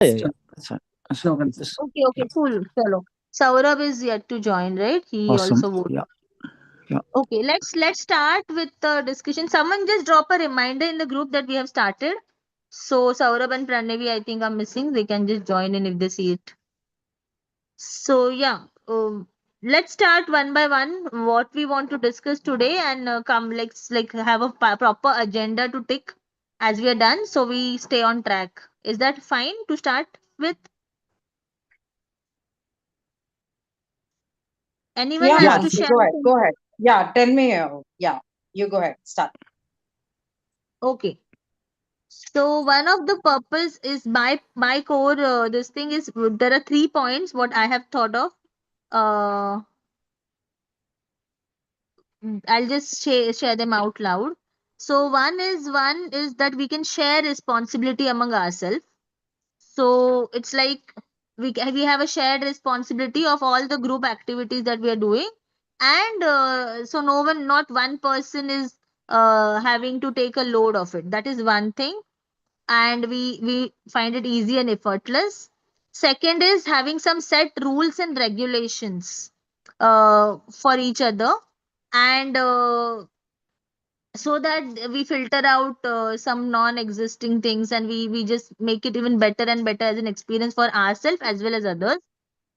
Yeah. That's fine. That's fine. Just Okay, yeah. cool. Chalo. Saurabh is yet to join, right? He Awesome. also voted. Yeah. Yeah. Okay, let's start with the discussion. Someone just drop a reminder in the group that we have started. So Saurabh and Pranavi, I think, are missing. They can just join in if they see it. So yeah, let's start one by one what we want to discuss today, and come let's like have a proper agenda to tick as we are done, so we stay on track. Is that fine to start with? Anyone Yeah, has Yeah. to Mansi, share? go ahead. Go ahead. Yeah, tell me. Yeah, you go ahead. Start. Okay. So one of the purpose is my core. This thing is there are 3 points what I have thought of. Uh, I'll just share them out loud. So one is that we can share responsibility among ourselves. So it's like we have a shared responsibility of all the group activities that we are doing, and so not one person is having to take a load of it. That is one thing, and we find it easy and effortless. Second is having some set rules and regulations for each other, and so that we filter out some non-existing things, and we just make it even better and better as an experience for ourselves as well as others.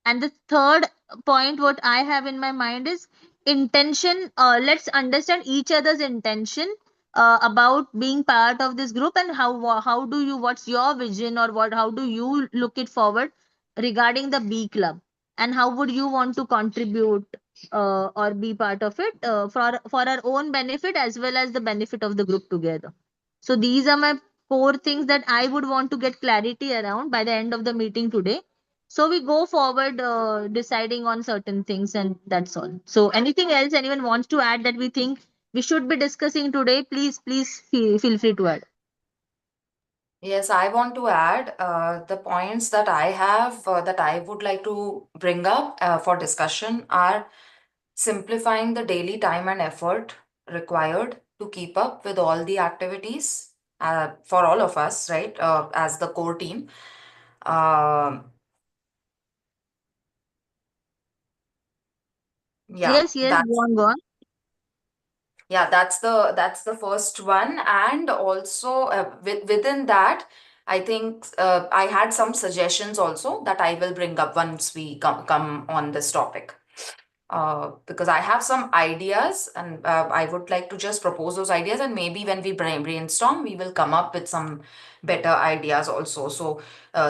And the third point what I have in my mind is intention. Let's understand each other's intention about being part of this group, and how do you, what's your vision, or what, how do you look it forward regarding the B club, and how would you want to contribute or be part of it for our own benefit as well as the benefit of the group together. So these are my four things that I would want to get clarity around by the end of the meeting today, so we go forward deciding on certain things, and that's all. So anything else anyone wants to add that we think we should be discussing today, please feel free to add. Yes, I want to add the points that I have that I would like to bring up for discussion are simplifying the daily time and effort required to keep up with all the activities for all of us, right, as the core team. Um, yeah, Yes, go on. yeah, that's the first one, and also within that, I think I had some suggestions also that I will bring up once we come on this topic. Because I have some ideas, and I would like to just propose those ideas, and maybe when we brainstorm, we will come up with some better ideas also. So,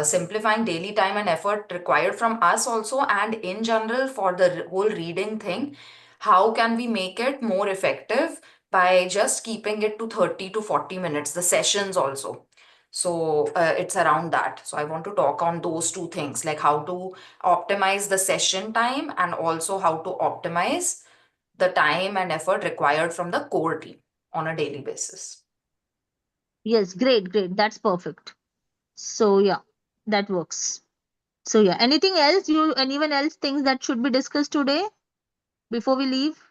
simplifying daily time and effort required from us also, and in general for the whole reading thing, how can we make it more effective by just keeping it to 30 to 40 minutes, the sessions also. So, it's around that. So, I want to talk on those two things, like how to optimize the session time and also how to optimize the time and effort required from the core team on a daily basis. Yes, great, that's perfect. So yeah, that works. So yeah, anything else anyone else thinks that should be discussed today before we leave?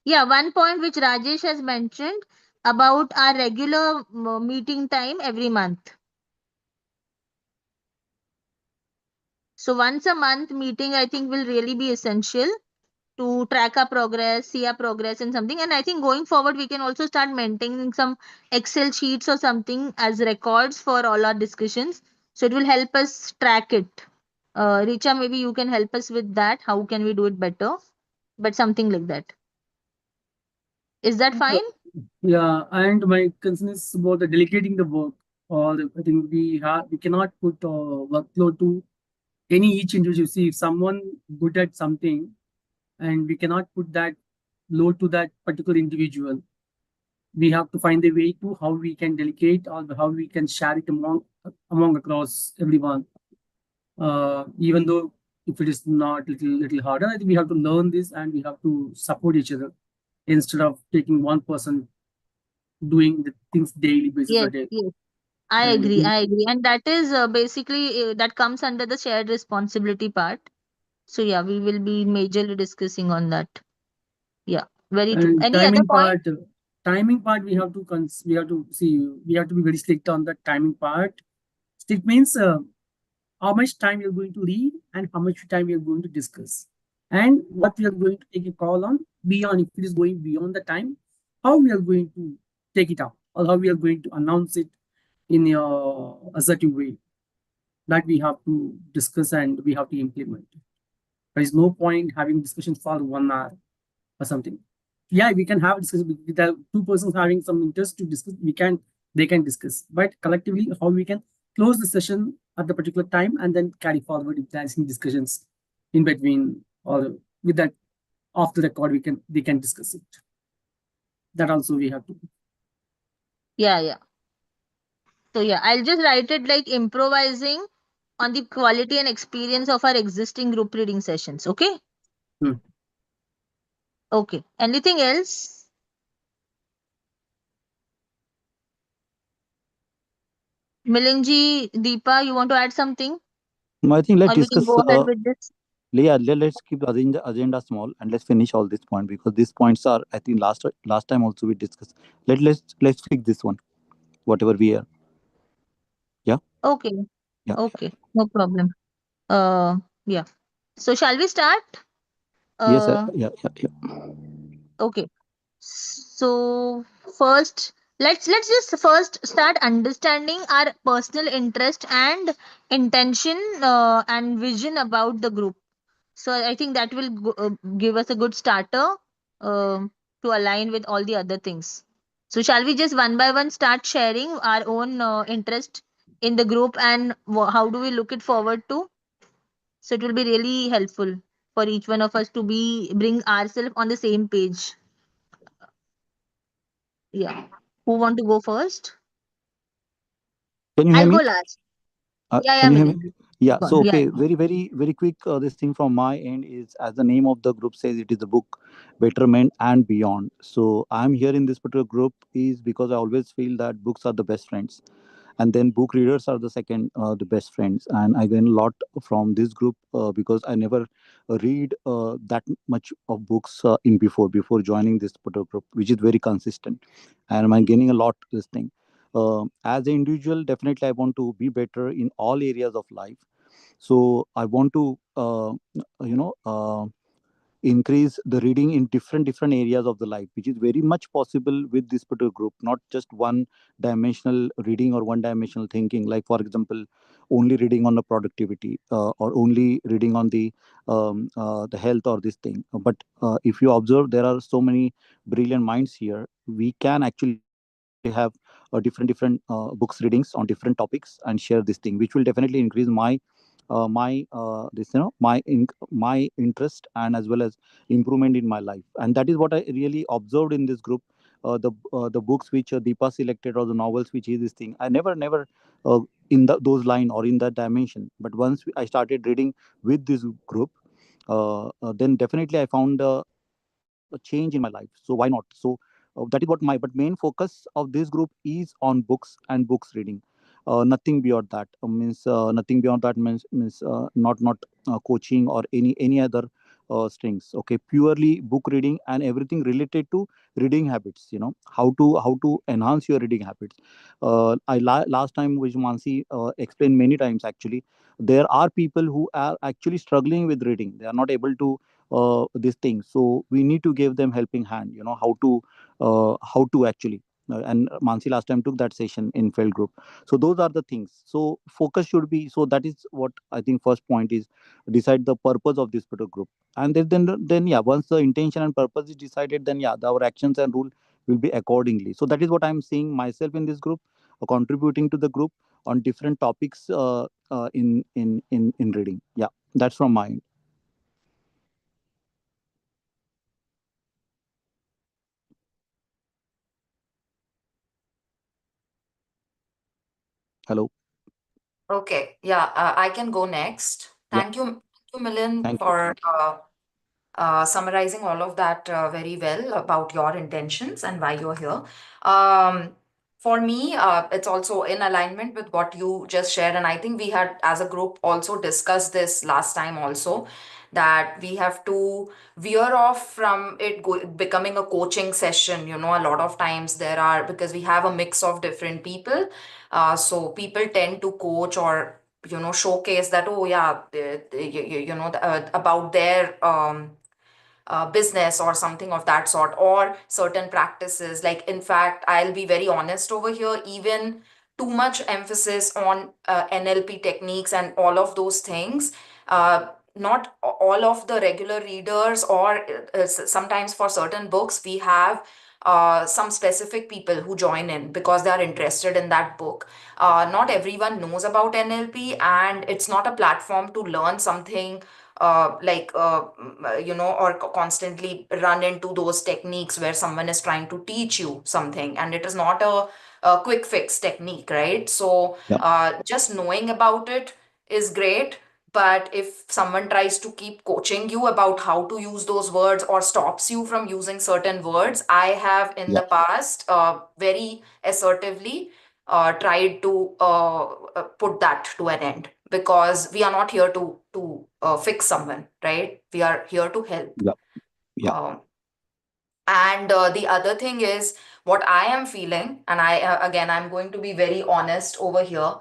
Yeah, one point which Rajesh has mentioned about our regular meeting time every month. So once a month meeting, I think, will really be essential to track our progress, see our progress in something. And I think going forward, we can also start maintaining some Excel sheets or something as records for all our discussions. So it will help us track it. Richa, maybe you can help us with that. How can we do it better? But something like that. Is that fine? Yeah, and my concern is about the delegating the work. Or I think we cannot put workload to any each individual. See, if someone good at something, and we cannot put that load to that particular individual, we have to find a way to how we can delegate or how we can share it among across everyone. Even though if it is not little harder, I think we have to learn this and we have to support each other instead of taking one person doing the things daily basis Yes, a day. yes. I And I agree. think I agree. And that is basically that comes under the shared responsibility part. So yeah, we will be majorly discussing on that. Yeah, very true. and Any other point? timing part we have to see we have to be very strict on the timing part. Strict means how much time you're going to read and how much time you're going to discuss, and what we are going to take a call on beyond, if it is going beyond the time, how we are going to take it out, or how we are going to announce it in a assertive way, that we have to discuss and we have to implement. There is no point having discussions for 1 hour or something. Yeah, we can have discussion with the two persons having some interest to discuss. They can discuss, but collectively, how we can close the session at the particular time and then carry forward if there's any discussions in between, or with that off the record, they can discuss it. That also we have to. Yeah. So yeah, I'll just write it like improvising on the quality and experience of our existing group reading sessions. Okay. Hmm. Okay. Anything else? Milinji, Deepa, you want to add something? I think let's Or we can discuss. go ahead with this? Yeah, let's keep the agenda small and let's finish all these points, because these points are, I think, last time also we discussed. Let's fix this one, whatever we are. Yeah. Okay. Yeah. Okay. No problem. Yeah. So shall we start? Yes, sir. Uh, Yeah. okay. So first, let's just first start understanding our personal interest and intention and vision about the group. So I think that will give us a good starter to align with all the other things. So shall we just one by one start sharing our own interest in the group and how do we look it forward to? So it will be really helpful for each one of us to bring ourselves on the same page. Yeah. Who want to go first? Can you hear I'll go me? last. Yeah, Can you hear me? Milind. Yeah. Go on. So Yeah. okay, very quick. This thing from my end is, as the name of the group says, it is the book Betterment and Beyond. So I'm here in this particular group is because I always feel that books are the best friends, and then book readers are the second the best friends, and I gain a lot from this group because I never read that much of books in before joining this particular group, which is very consistent, and I'm gaining a lot this thing. As an individual, definitely I want to be better in all areas of life. So I want to you know increase the reading in different areas of the life, which is very much possible with this particular group, not just one dimensional reading or one dimensional thinking, like for example only reading on the productivity or only reading on the health or this thing. But if you observe, there are so many brilliant minds here. We can actually have different books readings on different topics and share this thing, which will definitely increase my this my interest and as well as improvement in my life. And that is what I really observed in this group. The books which Deepa selected, or the novels which is this thing, I never in those line or in that dimension. But once I started reading with this group, then definitely I found a change in my life. So why not? So that is what my, but main focus of this group is on books and books reading. Nothing beyond that. Means nothing beyond that means not coaching or any other strings. Okay, purely book reading and everything related to reading habits. How to enhance your reading habits. Last time, which Mansi explained many times, actually there are people who are actually struggling with reading. They are not able to this thing, so we need to give them helping hand, how to actually and Mansi last time took that session in Feld group. So those are the things. So focus should be, so that is what I think first point is, decide the purpose of this particular group. And then yeah, once the intention and purpose is decided, then yeah, our actions and rule will be accordingly. So that is what I'm seeing myself in this group, contributing to the group on different topics in reading. Yeah, that's from my end. Hello. Okay, yeah, I can go next. Yeah. Thank you, Milind, Thank you. for summarizing all of that very well about your intentions and why you're here. For me, it's also in alignment with what you just shared, and I think we had, as a group, also discussed this last time also, that we have to veer off from it becoming a coaching session. A lot of times there are, because we have a mix of different people, so people tend to coach, or showcase that, oh yeah, about their business or something of that sort, or certain practices. Like, in fact, I'll be very honest over here, even too much emphasis on NLP techniques and all of those things. Not all of the regular readers, or sometimes for certain books, we have some specific people who join in because they are interested in that book. Not everyone knows about NLP, and it's not a platform to learn something or constantly run into those techniques where someone is trying to teach you something, and it is not a quick fix technique, right? So Yeah. just knowing about it is great. But if someone tries to keep coaching you about how to use those words or stops you from using certain words, I have in Yeah. the past very assertively tried to put that to an end, because we are not here to fix someone, right? We are here to help. Yeah. Yeah. And the other thing is what I am feeling, and again, I'm going to be very honest over here.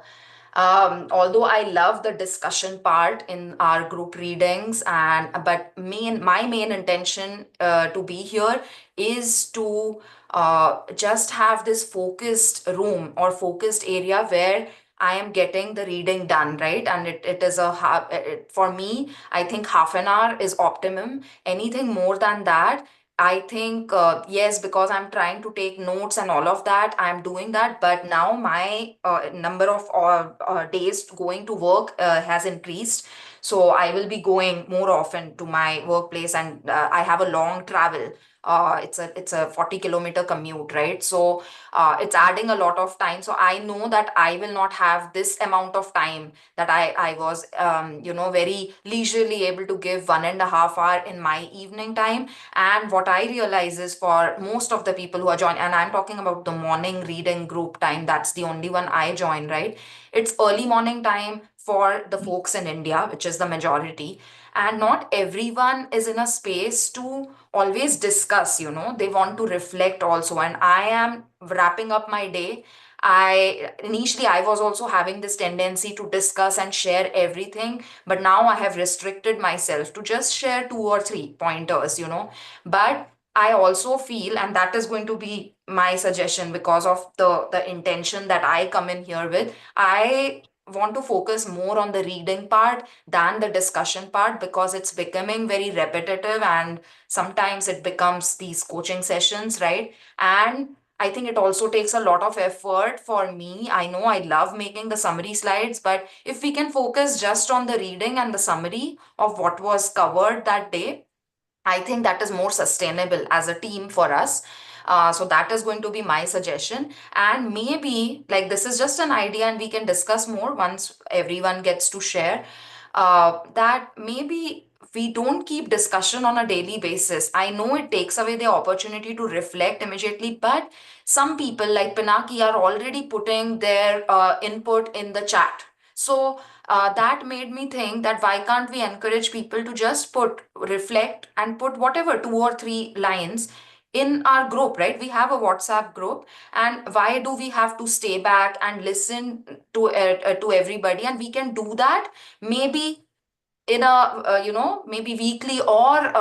Although I love the discussion part in our group readings, but my main intention to be here is to just have this focused room or focused area where I am getting the reading done, right? And it is for me, I think half an hour is optimum. Anything more than that, I think, yes, because I'm trying to take notes and all of that, I'm doing that. But now my number of days going to work has increased. So I will be going more often to my workplace, and I have a long travel. It's a 40-kilometer commute, right? So it's adding a lot of time. So I know that I will not have this amount of time that I was, very leisurely able to give 1.5 hour in my evening time. And what I realize is, for most of the people who are joined, and I'm talking about the morning reading group time, that's the only one I join, right? It's early morning time for the folks in India, which is the majority. And not everyone is in a space to always discuss, they want to reflect also. And I am wrapping up my day. Initially I was also having this tendency to discuss and share everything, but now I have restricted myself to just share 2 or 3 pointers, but I also feel, and that is going to be my suggestion because of the intention that I come in here with, I want to focus more on the reading part than the discussion part, because it's becoming very repetitive, and sometimes it becomes these coaching sessions, right? And I think it also takes a lot of effort for me. I know I love making the summary slides, but if we can focus just on the reading and the summary of what was covered that day, I think that is more sustainable as a team for us. So that is going to be my suggestion. And maybe, like, this is just an idea, and we can discuss more once everyone gets to share. That maybe we don't keep discussion on a daily basis. I know it takes away the opportunity to reflect immediately, but some people like Pinaki are already putting their input in the chat. So that made me think that why can't we encourage people to just reflect and put whatever 2 or 3 lines in our group, right? We have a WhatsApp group, and why do we have to stay back and listen to everybody? And we can do that maybe in a maybe weekly, or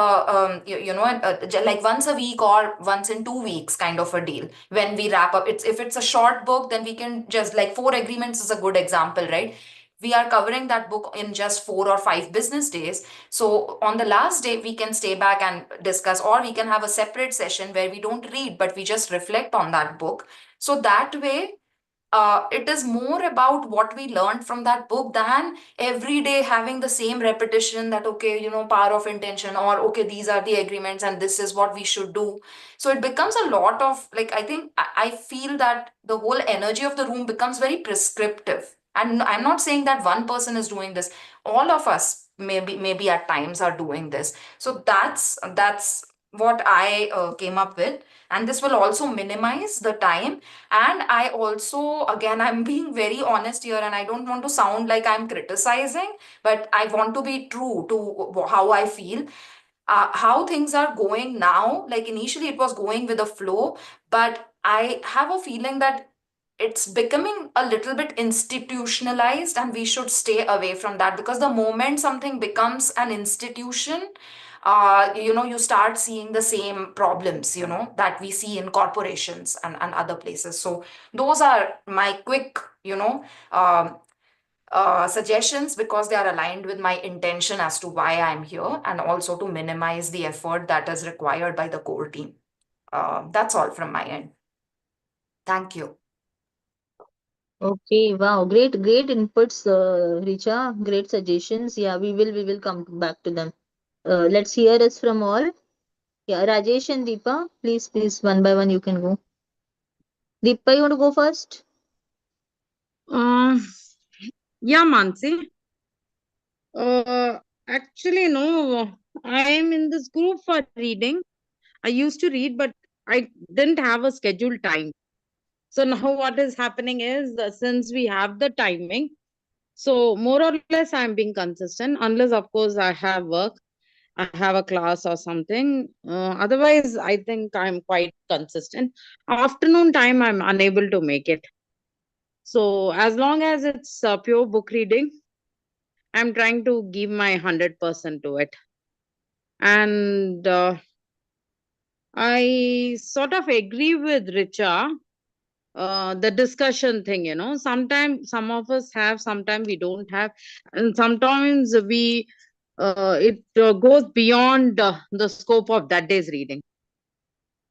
like once a week or once in 2 weeks kind of a deal. When we wrap up, if it's a short book, then we can just, like, Four Agreements is a good example, right? We are covering that book in just 4 or 5 business days. So on the last day, we can stay back and discuss, or we can have a separate session where we don't read, but we just reflect on that book. So that way, it is more about what we learned from that book than every day having the same repetition that, okay, power of intention, or okay, these are the agreements and this is what we should do. So it becomes a lot of, like, I think I feel that the whole energy of the room becomes very prescriptive. And I'm not saying that one person is doing this. All of us maybe at times are doing this. So that's what I came up with. And this will also minimize the time. And I also, again, I'm being very honest here, and I don't want to sound like I'm criticizing, but I want to be true to how I feel. How things are going now, like initially it was going with the flow, but I have a feeling that it's becoming a little bit institutionalized, and we should stay away from that, because the moment something becomes an institution, you start seeing the same problems, that we see in corporations and other places. So those are my quick, suggestions, because they are aligned with my intention as to why I'm here, and also to minimize the effort that is required by the core team. That's all from my end. Thank you. Okay, wow, great inputs, Richa. Great suggestions. Yeah, we will come back to them. Let's hear it from all. Yeah, Rajesh and Deepa, please, one by one, you can go. Deepa, you want to go first? Uh, yeah, Mansi. Actually, no, I am in this group for reading. I used to read, but I didn't have a scheduled time. So now what is happening is, since we have the timing, so more or less I'm being consistent, unless of course I have work, I have a class or something. Otherwise, I think I'm quite consistent. Afternoon time, I'm unable to make it. So as long as it's pure book reading, I'm trying to give my 100% to it. And I sort of agree with Richa, the discussion thing, sometimes some of us have, sometimes we don't have, and sometimes it goes beyond the scope of that day's reading.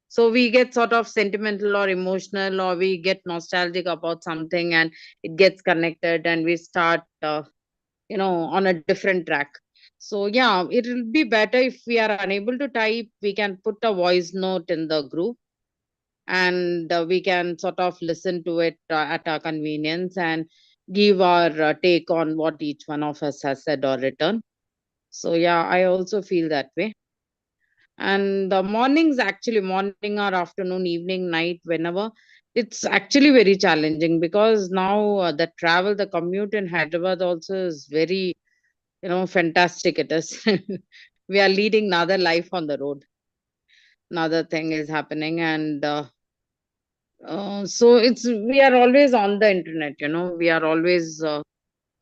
So we get sort of sentimental or emotional, or we get nostalgic about something, and it gets connected, and we start on a different track. So yeah, it will be better if we are unable to type, we can put a voice note in the group, and we can sort of listen to it at our convenience, and give our take on what each one of us has said or written. So yeah, I also feel that way. And the mornings, actually morning or afternoon, evening, night, whenever, it's actually very challenging, because now the travel, the commute in Hyderabad also is very, fantastic it is. We are leading another life on the road. Another thing is happening, and so we are always on the internet, we are always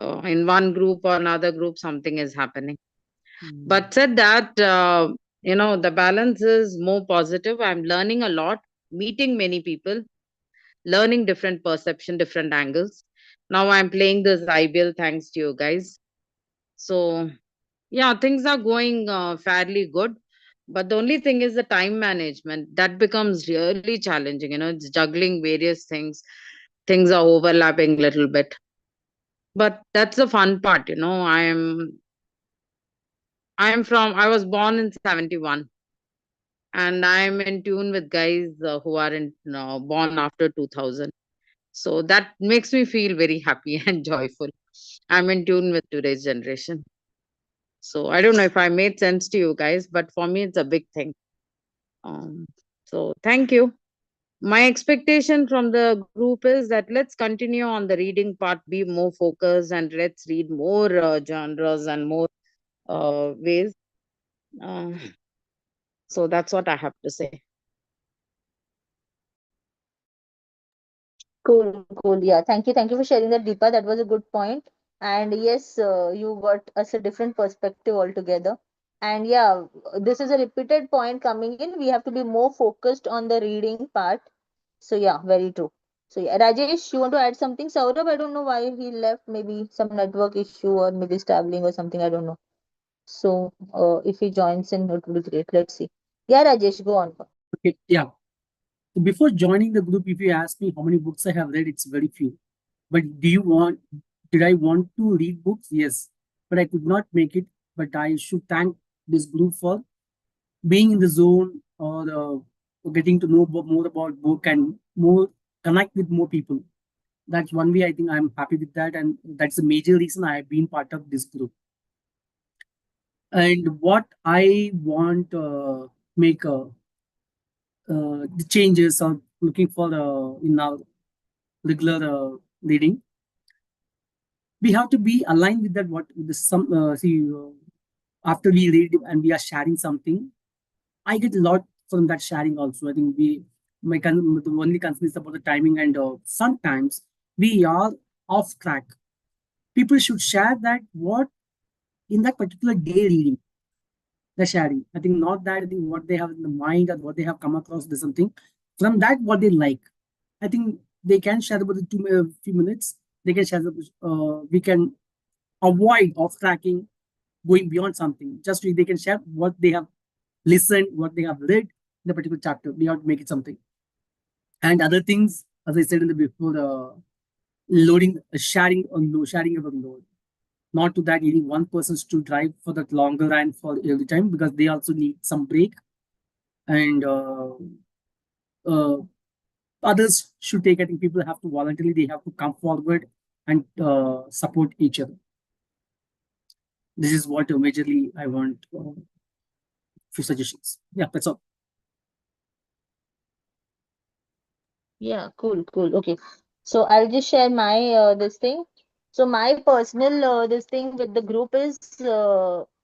in one group or another group, something is happening. But said that, the balance is more positive. I'm learning a lot, meeting many people, learning different perception, different angles. Now I'm playing this IBL thanks to you guys. So yeah, things are going fairly good. But the only thing is the time management that becomes really challenging. It's juggling various things. Things are overlapping a little bit. But that's the fun part. I was born in 71, and I'm in tune with guys who are born after 2000. So that makes me feel very happy and joyful. I'm in tune with today's generation. So I don't know if I made sense to you guys, but for me, it's a big thing. Um, so thank you. My expectation from the group is that let's continue on the reading part, be more focused, and let's read more genres and more ways. Uh, so that's what I have to say. Cool. Yeah, thank you for sharing that, Deepa. That was a good point. And yes, you got us a different perspective altogether. And yeah, this is a repeated point coming in. We have to be more focused on the reading part. So yeah, very true. So yeah, Rajesh, you want to add something? Saurabh, I don't know why he left. Maybe some network issue, or maybe he's traveling or something. I don't know. So if he joins in, it would be great. Let's see. Yeah, Rajesh, go on. Okay, yeah. So before joining the group, if you ask me how many books I have read, it's very few. But did I want to read books? Yes. But I could not make it. But I should thank this group for being in the zone, or getting to know more about book, and more connect with more people. That's one way I think I'm happy with that. And that's the major reason I've been part of this group. And what I want make the changes, or looking for in our regular reading, we have to be aligned with that. What the some see after we read and we are sharing something, I get a lot from that sharing also. I think the only concern is about the timing, and sometimes we are off track. People should share that what in that particular day reading they're sharing. I think not that I think what they have in the mind or what they have come across is something. From that, what they like. I think they can share about the few minutes. They can share we can avoid off tracking, going beyond something. Just they can share what they have listened, what they have read in the particular chapter. We have to make it something. And other things, as I said in the before, loading, sharing about load. Not to that any one person to drive for that longer and for every time, because they also need some break, and uh, others should take. I think people have to voluntarily, they have to come forward and support each other. This is what majorly I want. Few suggestions. Yeah, that's all. Yeah, cool, cool. Okay. So I'll just share my this thing. So my personal this thing with the group is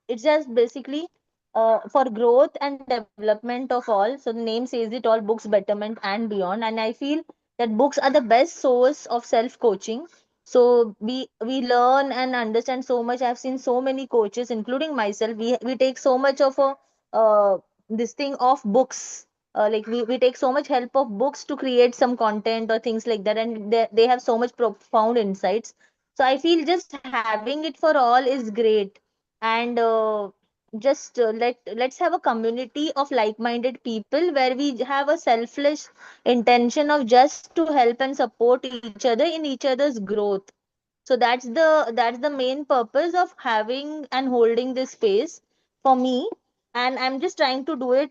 it's just basically for growth and development of all. So the name says it all, books, betterment and beyond. And I feel that books are the best source of self-coaching. So we learn and understand so much. I've seen so many coaches, including myself. We take so much of a this thing of books, like we take so much help of books to create some content or things like that, and they have so much profound insights. So I feel just having it for all is great. And just let's have a community of like-minded people where we have a selfless intention of just to help and support each other in each other's growth. So that's the main purpose of having and holding this space for me. And I'm just trying to do it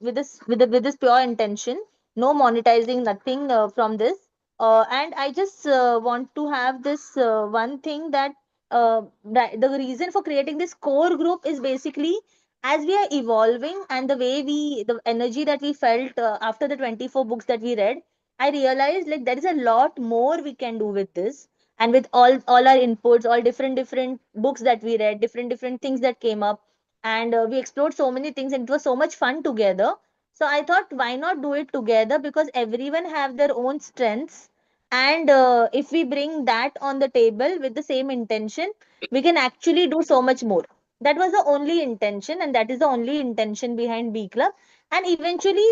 with this pure intention, no monetizing, nothing from this. And I just want to have this one thing that the reason for creating this core group is basically as we are evolving, and the energy that we felt after the 24 books that we read, I realized like there is a lot more we can do with this. And with all our inputs, all different books that we read, different things that came up, and we explored so many things, and it was so much fun together. So I thought, why not do it together, because everyone have their own strengths. And if we bring that on the table with the same intention, we can actually do so much more. That was the only intention, and that is the only intention behind B Club. And eventually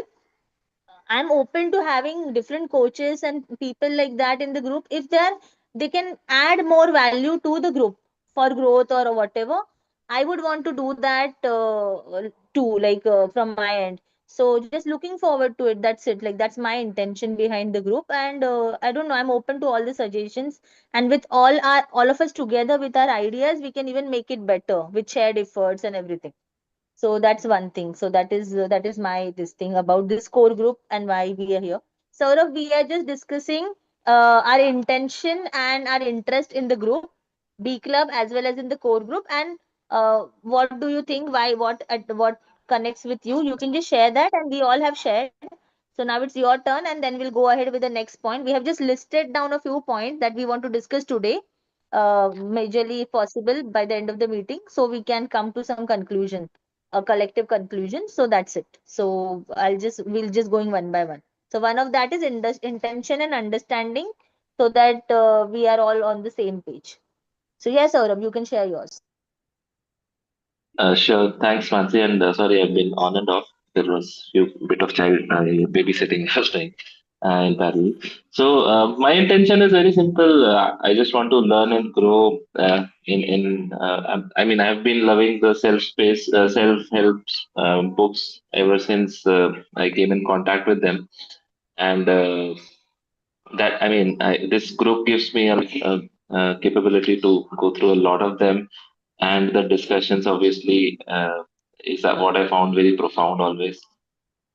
I'm open to having different coaches and people like that in the group if they can add more value to the group for growth or whatever. I would want to do that too, like from my end. So just looking forward to it. That's it. Like that's my intention behind the group, and I don't know. I'm open to all the suggestions, and with all of us together with our ideas, we can even make it better with shared efforts and everything. So that's one thing. So that is my this thing about this core group and why we are here. Saurabh, we are just discussing our intention and our interest in the group, B Club, as well as in the core group. And what do you think? Why? What connects with you? You can just share that, and we all have shared. So now it's your turn, and then we'll go ahead with the next point. We have just listed down a few points that we want to discuss today, majorly if possible by the end of the meeting, so we can come to some conclusion, a collective conclusion. So that's it. So we'll just going one by one. So one of that is intention and understanding, so that we are all on the same page. So yes, Saurabh, you can share yours. Sure. Thanks, Mansi. And sorry, I've been on and off. There was few bit of child babysitting I was doing in parallel. So my intention is very simple. I just want to learn and grow. I mean, I've been loving the self help books ever since I came in contact with them, and that I mean, this group gives me a capability to go through a lot of them, and the discussions obviously is what I found very profound always.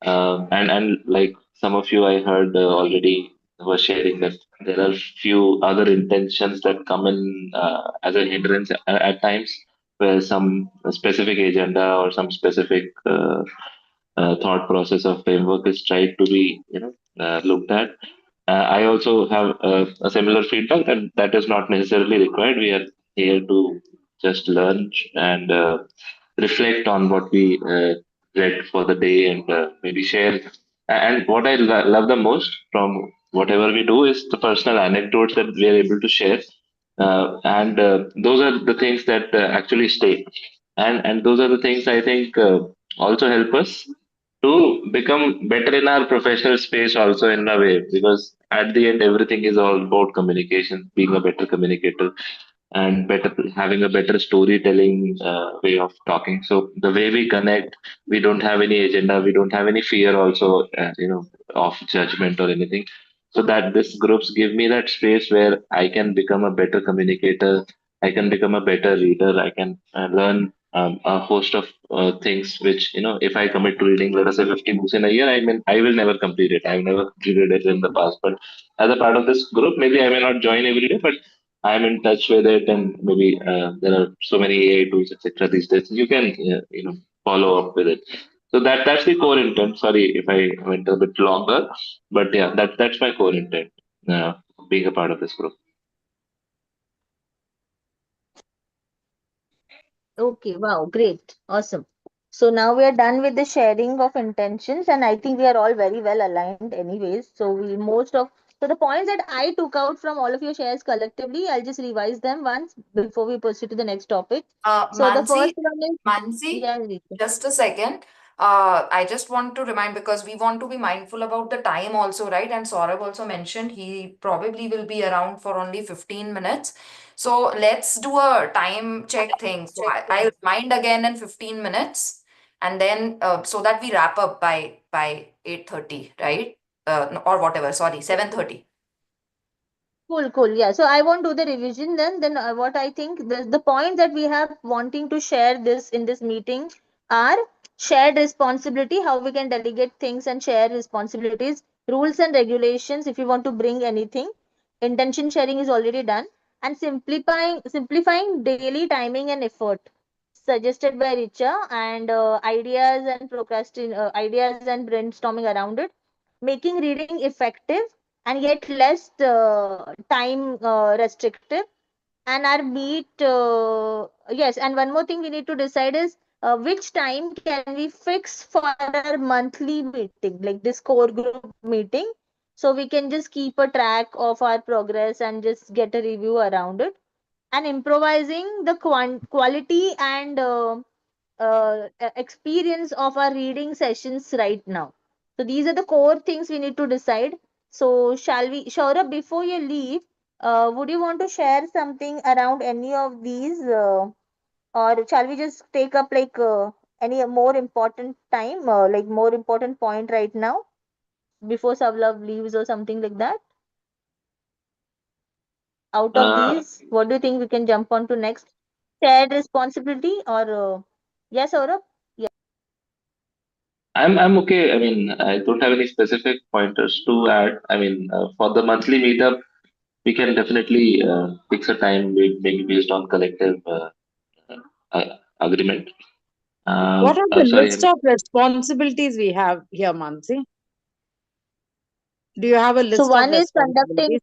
And like some of you I heard already were sharing that there are few other intentions that come in as a hindrance at times, where some specific agenda or some specific thought process or framework is tried to be looked at. I also have a similar feedback that that is not necessarily required. We are here to just learn and reflect on what we read for the day, and maybe share And what I love the most from whatever we do is the personal anecdotes that we are able to share. And those are the things that actually stay. And those are the things I think also help us to become better in our professional space also in a way, because at the end everything is all about communication, being a better communicator and better having a better storytelling way of talking. So the way we connect, we don't have any agenda, we don't have any fear also, of judgment or anything. So that this groups give me that space where I can become a better communicator, I can become a better reader, I can learn a host of things which, if I commit to reading, let us say 50 books in a year, I mean, I will never complete it. I've never completed it in the past, but as a part of this group, maybe I may not join every day, but I'm in touch with it, and maybe there are so many AI tools, etc. these days. You can, follow up with it. So that's the core intent. Sorry if I went a bit longer, but yeah, that's my core intent. Being a part of this group. Okay, wow, great, awesome. So now we are done with the sharing of intentions, and I think we are all very well aligned, anyways. So the points that I took out from all of your shares collectively, I'll just revise them once before we proceed to the next topic. So the Mansi, first one is, Mansi, yeah, Rita. just a second. I just want to remind, because we want to be mindful about the time also, right? And Saurabh also mentioned he probably will be around for only 15 minutes. So let's do a time check thing. So I'll remind again in 15 minutes, and then so that we wrap up by 8:30, right? Or whatever, sorry, 7:30. Cool, cool. Yeah. So I won't do the revision then. Then what I think the point that we have wanting to share this in this meeting are shared responsibility, how we can delegate things and share responsibilities, rules and regulations if you want to bring anything. Intention sharing is already done. And simplifying daily timing and effort suggested by Richa, and ideas and brainstorming around it, making reading effective and yet less time restrictive. And our meet yes, and one more thing we need to decide is which time can we fix for our monthly meeting, like this core group meeting, so we can just keep a track of our progress and just get a review around it. And improvising the quality and experience of our reading sessions right now. So these are the core things we need to decide. So shall we, Shaurabh, before you leave, would you want to share something around any of these, or shall we just take up like any more important time, like more important point right now before Savlav leaves or something like that? Out of Uh, these, what do you think we can jump on to next? Shared responsibility or yes, Saurabh? Yeah. I'm okay. I mean, I don't have any specific pointers to add. I mean, for the monthly meetup, we can definitely fix a time maybe based on collective agreement. What are the list Sorry. of responsibilities we have here, Mansi? Do you have a So list of one is conducting. responsibilities?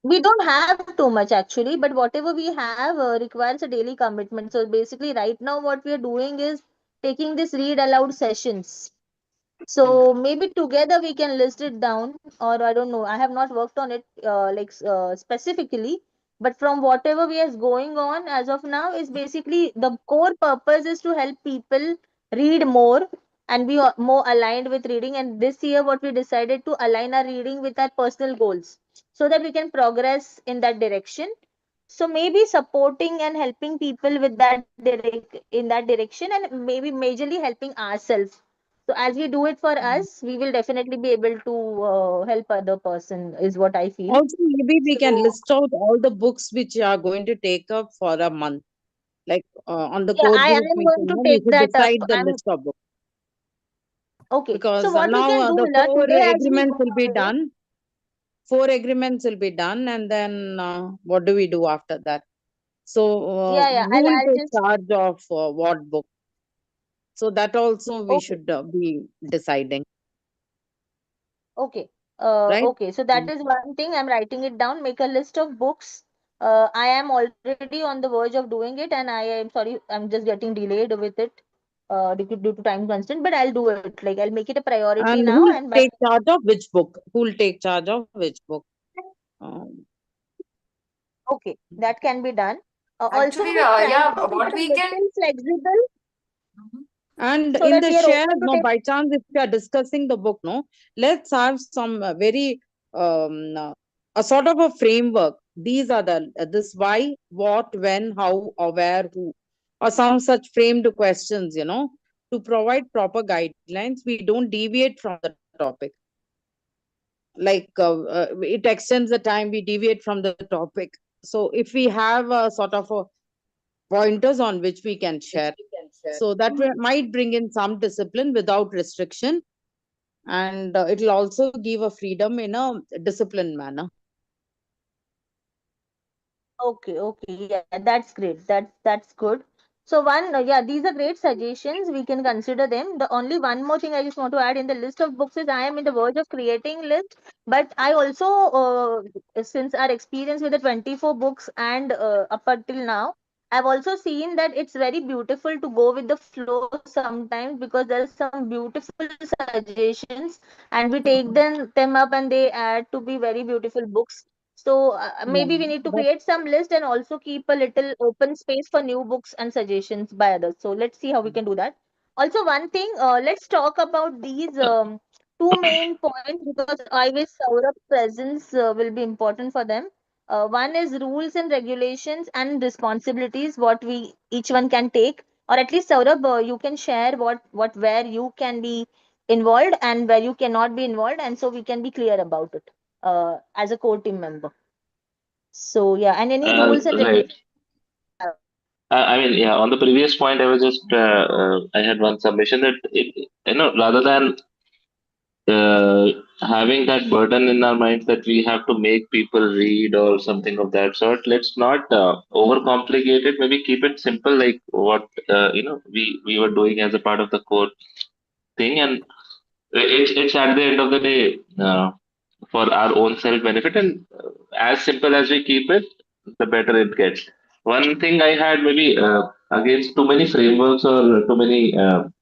We don't have too much actually, but whatever we have requires a daily commitment. So basically, right now, what we are doing is taking this read aloud sessions. So maybe together we can list it down, or I don't know. I have not worked on it specifically, but from whatever we is going on as of now is basically the core purpose is to help people read more and be more aligned with reading. And this year, what we decided to align our reading with our personal goals so that we can progress in that direction. So maybe supporting and helping people with in that direction, and maybe majorly helping ourselves. So as we do it for us, we will definitely be able to help other person is what I feel. Also, maybe we can So list out all the books which are going to take up for a month. Like on the yeah, core I group am going meeting, to we take should that up. decide the I'm list of books, okay. So because what we now can do, the Hila, four today as we agreements go will be away. done. Four agreements will be done, and then what do we do after that? So Yeah, who will I'll take just charge of what book? So that also we okay. should be deciding, Okay. right? Okay. So that is one thing. I'm writing it down. Make a list of books. I am already on the verge of doing it, and I am sorry, I'm just getting delayed with it. due to time constraint, but I'll do it. Like I'll make it a priority And now. who'll And by take charge of which book? Who'll take charge of which book? Um, okay, that can be done. Also, Actually, we're trying yeah, to make what it a we can. little flexible Mhm. And so in that the we are share, open to no, take. by chance, if we are discussing the book, no, let's have some very a sort of a framework. These are the this why, what, when, how, or where, who, or some such framed questions, to provide proper guidelines. We don't deviate from the topic. Like it extends the time, we deviate from the topic. So if we have a sort of a pointers on which we can share, so that might bring in some discipline without restriction, and it will also give a freedom in a disciplined manner. Okay, okay, yeah, that's great. That's good. So one, yeah, these are great suggestions. We can consider them. The only one more thing I just want to add in the list of books is I am in the verge of creating list, but I also, since our experience with the 24 books and up until now, I've also seen that it's very beautiful to go with the flow sometimes because there are some beautiful suggestions and we take them up and they add to be very beautiful books. So maybe we need to But create some list and also keep a little open space for new books and suggestions by others. So let's see how we can do that. Also, one thing, let's talk about these two main points because I wish Saurabh's presence will be important for them. One is rules and regulations and responsibilities, what we each one can take, or at least Saurabh, you can share where you can be involved and where you cannot be involved, and so we can be clear about it as a core team member. So yeah, and any rules and Right. regulations you have. I mean, yeah, on the previous point, I was just, I had one submission that, rather than uh, having that burden in our minds that we have to make people read or something of that sort, let's not overcomplicate it. Maybe keep it simple, like what, we were doing as a part of the core thing. And it's at the end of the day, for our own self benefit, and as simple as we keep it, the better it gets. One thing I had, maybe against too many frameworks or too many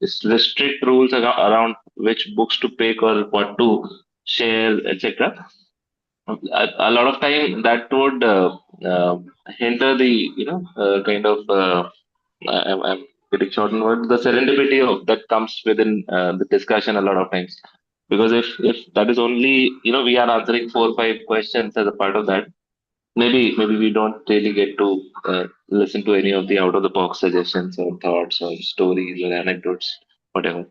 strict rules around which books to pick or what to share, etc. A lot of time that would hinder the, kind of, I'm getting short on words, the serendipity of that comes within the discussion a lot of times. Because if that is only, we are answering 4 or 5 questions as a part of that, maybe we don't really get to listen to any of the out of the box suggestions or thoughts or stories or anecdotes, whatever.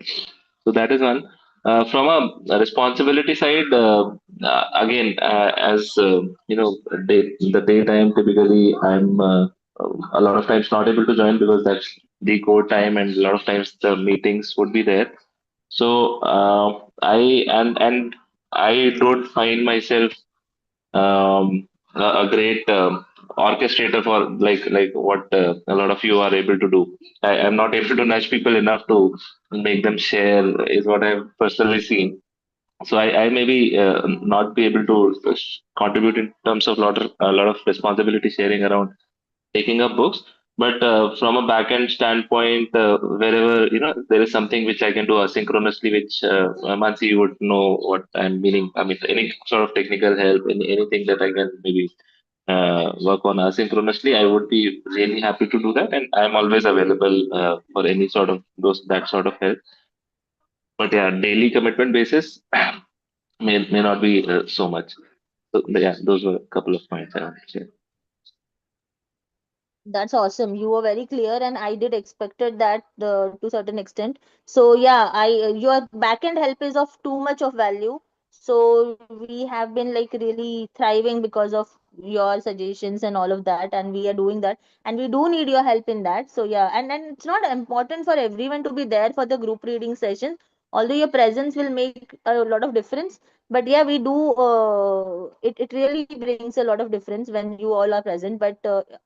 So that is one. From a responsibility side, again, as the daytime, typically I'm a lot of times not able to join because that's the core time, and a lot of times the meetings would be there. So and I don't find myself a great orchestrator for like what a lot of you are able to do. I am not able to nudge people enough to make them share, is what I've personally seen. So I maybe not be able to contribute in terms of a lot of responsibility sharing around taking up books. But from a back-end standpoint, wherever there is something which I can do asynchronously, which Mansi, you would know what I'm meaning. I mean, any sort of technical help, anything that I can maybe work on asynchronously, I would be really happy to do that, and I'm always available for any sort of that sort of help. But yeah, daily commitment basis may not be so much. So yeah, those were a couple of points I wanted to share. That's awesome. You were very clear, and I did expected that to certain extent. So yeah, I your backend help is of too much of value. So we have been like really thriving because of your suggestions and all of that, and we are doing that, and we do need your help in that. So yeah, and it's not important for everyone to be there for the group reading session. Although your presence will make a lot of difference, but yeah, we do. It really brings a lot of difference when you all are present. But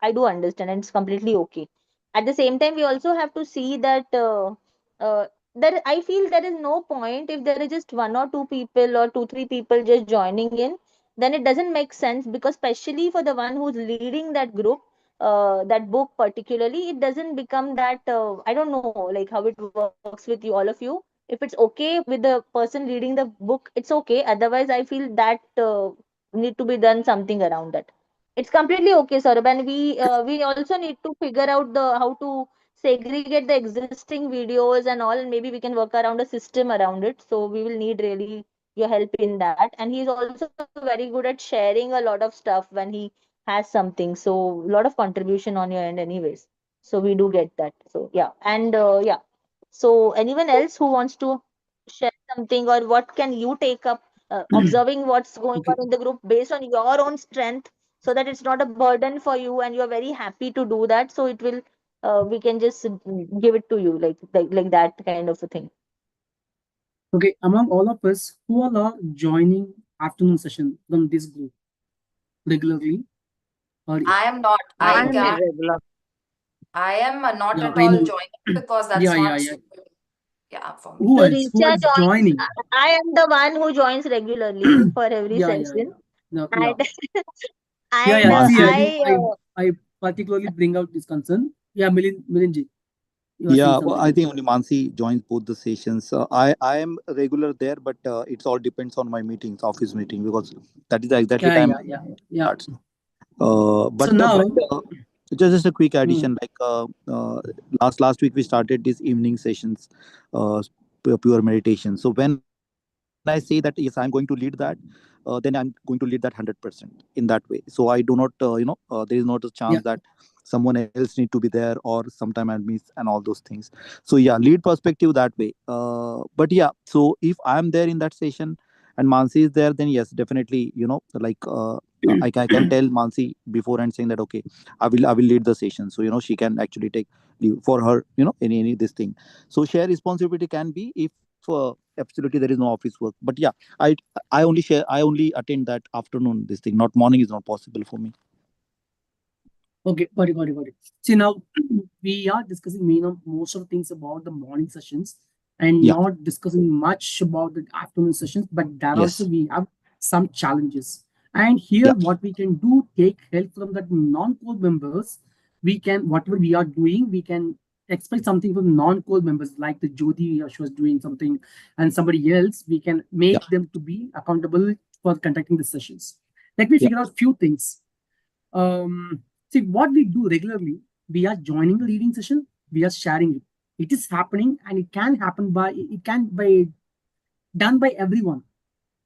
I do understand, and it's completely okay. At the same time, we also have to see that there. I feel there is no point if there is just one or two people or two three people just joining in. Then it doesn't make sense because especially for the one who's leading that group, that book particularly, it doesn't become that I don't know like how it works with you, all of you. If it's okay with the person reading the book, it's okay. Otherwise, I feel that need to be done something around that. It's completely okay, Saurabh, and we also need to figure out the how to segregate the existing videos and all, and maybe we can work around a system around it. So we will need really your help in that. And he's also very good at sharing a lot of stuff when he has something. So a lot of contribution on your end, anyways. So we do get that. So yeah, and yeah. So anyone else who wants to share something, or what can you take up, observing what's going Okay. on in the group based on your own strength, so that it's not a burden for you and you're very happy to do that. So it will, we can just give it to you like that kind of a thing. Okay, among all of us, who all are joining afternoon session from this group regularly? Or I am not. I I'm uh, can. irregular. I am not yeah, at I all know. joining because that's Yeah, yeah, not yeah. suitable. Yeah, for me. Who So else? Who Richa else joins. joining? I am the one who joins regularly for every Yeah, yeah, session, yeah. No, yeah. and Yeah, and yeah. See, Mansi. I think I particularly bring out this concern. Yeah, Milinji, you are saying Yeah, well, I something. think only Mansi joins both the sessions. I am regular there, but it's all depends on my meetings, office meeting, because that is the exactly Yeah, time yeah, yeah, yeah. starts. So But now, just a quick hmm, addition. Like last week we started these evening sessions, pure meditation. So when I say that yes, I'm going to lead that, then I'm going to lead that 100% in that way. So I do not, there is not a chance yeah, that someone else need to be there or sometime I'll miss and all those things. So yeah, lead perspective that way. But yeah, so if I'm there in that session and Mansi is there, then yes, definitely, like I can tell Mansi before and saying that okay, I will lead the session. So she can actually take leave for her, any this thing. So share responsibility can be if absolutely there is no office work. But yeah, I I only attend that afternoon this thing. Not morning is not possible for me. okay, got it. See now, we are discussing most of the things about the morning sessions and Yeah. not discussing much about the afternoon sessions, but that also Yes. we have some challenges. And here, Yeah. what we can do, take help from the non-core members. We can, whatever we are doing, we can expect something from non-core members, like the Jyoti, she was doing something, and somebody else. We can Yeah. make them to be accountable for conducting the sessions. Let me Yeah. figure out few things. See, what we do regularly, we are joining the reading session, we are sharing it. It is happening, and it can happen it can by done by everyone.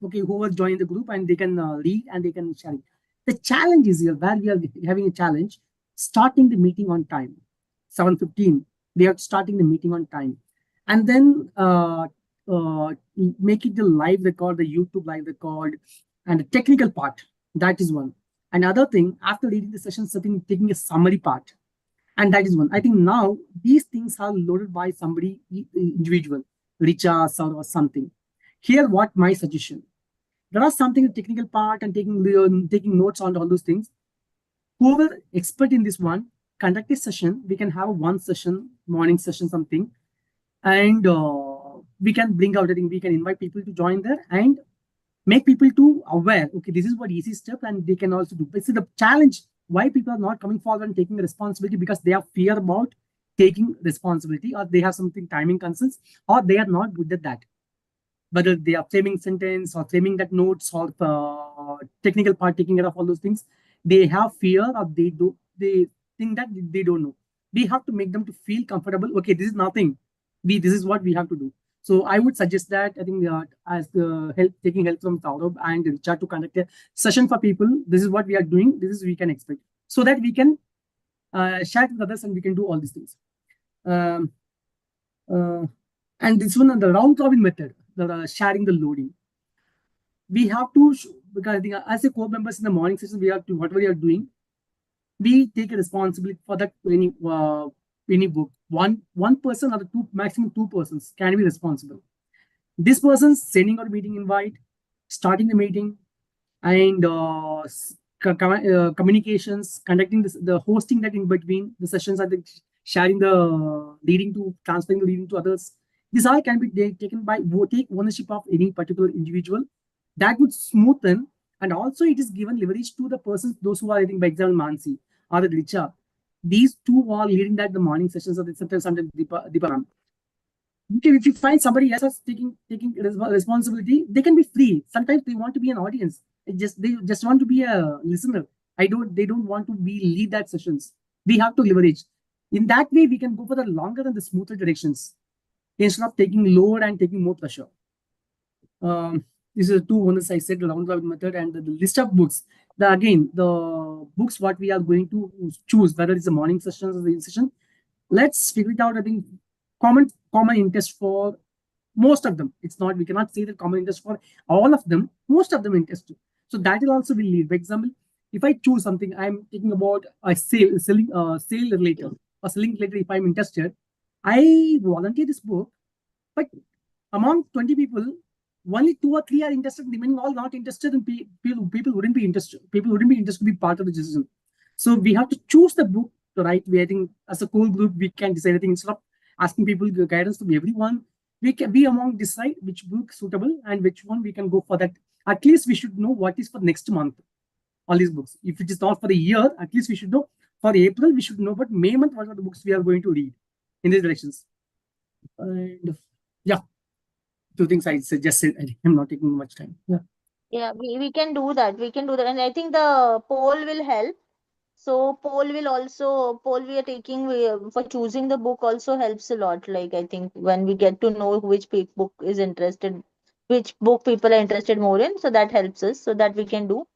Okay, whoever joined the group, and they can read and they can share it. The challenge is here, where we are having a challenge, starting the meeting on time, 7:15. We are starting the meeting on time, and then make it the live record, the YouTube live record, and the technical part. That is one. Another thing, after reading the session, taking a summary part, and that is one. I think now these things are loaded by somebody individual, Richa or something. Here, what my suggestion? There are something the technical part and taking notes on all those things. Whoever expert in this one, conduct a session. We can have one session, morning session, something, and we can bring out. I think we can invite people to join there and make people to aware. Okay, this is what easy step, and they can also do. But see, the challenge why people are not coming forward and taking responsibility, because they have fear about taking responsibility, or they have something timing concerns, or they are not good at that, whether they are framing sentence or framing that notes or technical part, taking care of all those things. They have fear, or they think that they don't know. We have to make them to feel comfortable. Okay, this is nothing. This is what we have to do. So I would suggest that, I think, as the taking help from Saurabh and Richard to conduct a session for people. This is what we are doing. This is we can expect, so that we can share with others and we can do all these things. Um, and this one, the round robin method, the sharing the loading. We have to, because I think as a core members in the morning session, we have to, whatever we are doing, we take a responsibility for that any book. One person or two, maximum 2 persons can be responsible. This person's sending out meeting invite, starting the meeting, and communications, conducting the hosting that in between the sessions, I think sharing the leading to transferring the leading to others. This all can be taken by take ownership of any particular individual. That would smoothen, and also it is given leverage to the persons, those who are, I think, by example, Mansi or the Richa. these two are leading that the morning sessions of the sometimes Deepa ma'am. If you find somebody else is taking responsibility, they can be free. Sometimes they want to be an audience. They just want to be a listener. They don't want to be lead that sessions. We have to leverage. In that way, we can go for the longer and the smoother directions instead of taking load and taking more pressure. This is two ones I said, the round robin method and the list of books. The books what we are going to choose, whether it's a morning session or the evening session, let's figure it out. I think common interest for most of them. It's not, we cannot say that common interest for all of them, most of them interest. So that will also be lead. For example, if I choose something, I'm thinking about a sale related or selling related. If I'm interested, I volunteer this book, but among 20 people, only 2 or 3 are interested, remaining all not interested, and people wouldn't be interested. People wouldn't be interested to be part of the decision. So we have to choose the book the right way. I think as a core group, we can decide. I think instead of asking people guidance to be everyone, we can be among decide which book suitable and which one we can go for that. At least we should know what is for next month. All these books. If it is not for the year, at least we should know. For April, we should know. But May month, what are the books we are going to read in these directions? And yeah, 2 things I suggested. I'm not taking much time. Yeah, we can do that. We can do that. And I think the poll will help. So poll we are taking for choosing the book also helps a lot. Like I think when we get to know which book is interested, which book people are interested more in, so that helps us. So that we can do.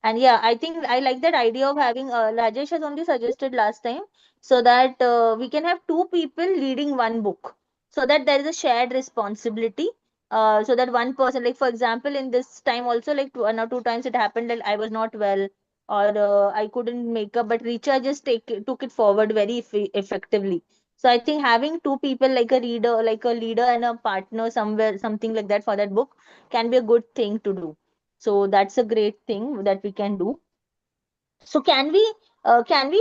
And yeah, I think I like that idea of having Rajesh has only suggested last time, so that we can have 2 people leading one book, so that there is a shared responsibility. So that one person, like for example, in this time also, like 1 or 2 times it happened that I was not well or I couldn't make up, but Richa just took it forward very effectively. So I think having 2 people like a reader, like a leader and a partner somewhere, something like that for that book can be a good thing to do. So that's a great thing that we can do. So can we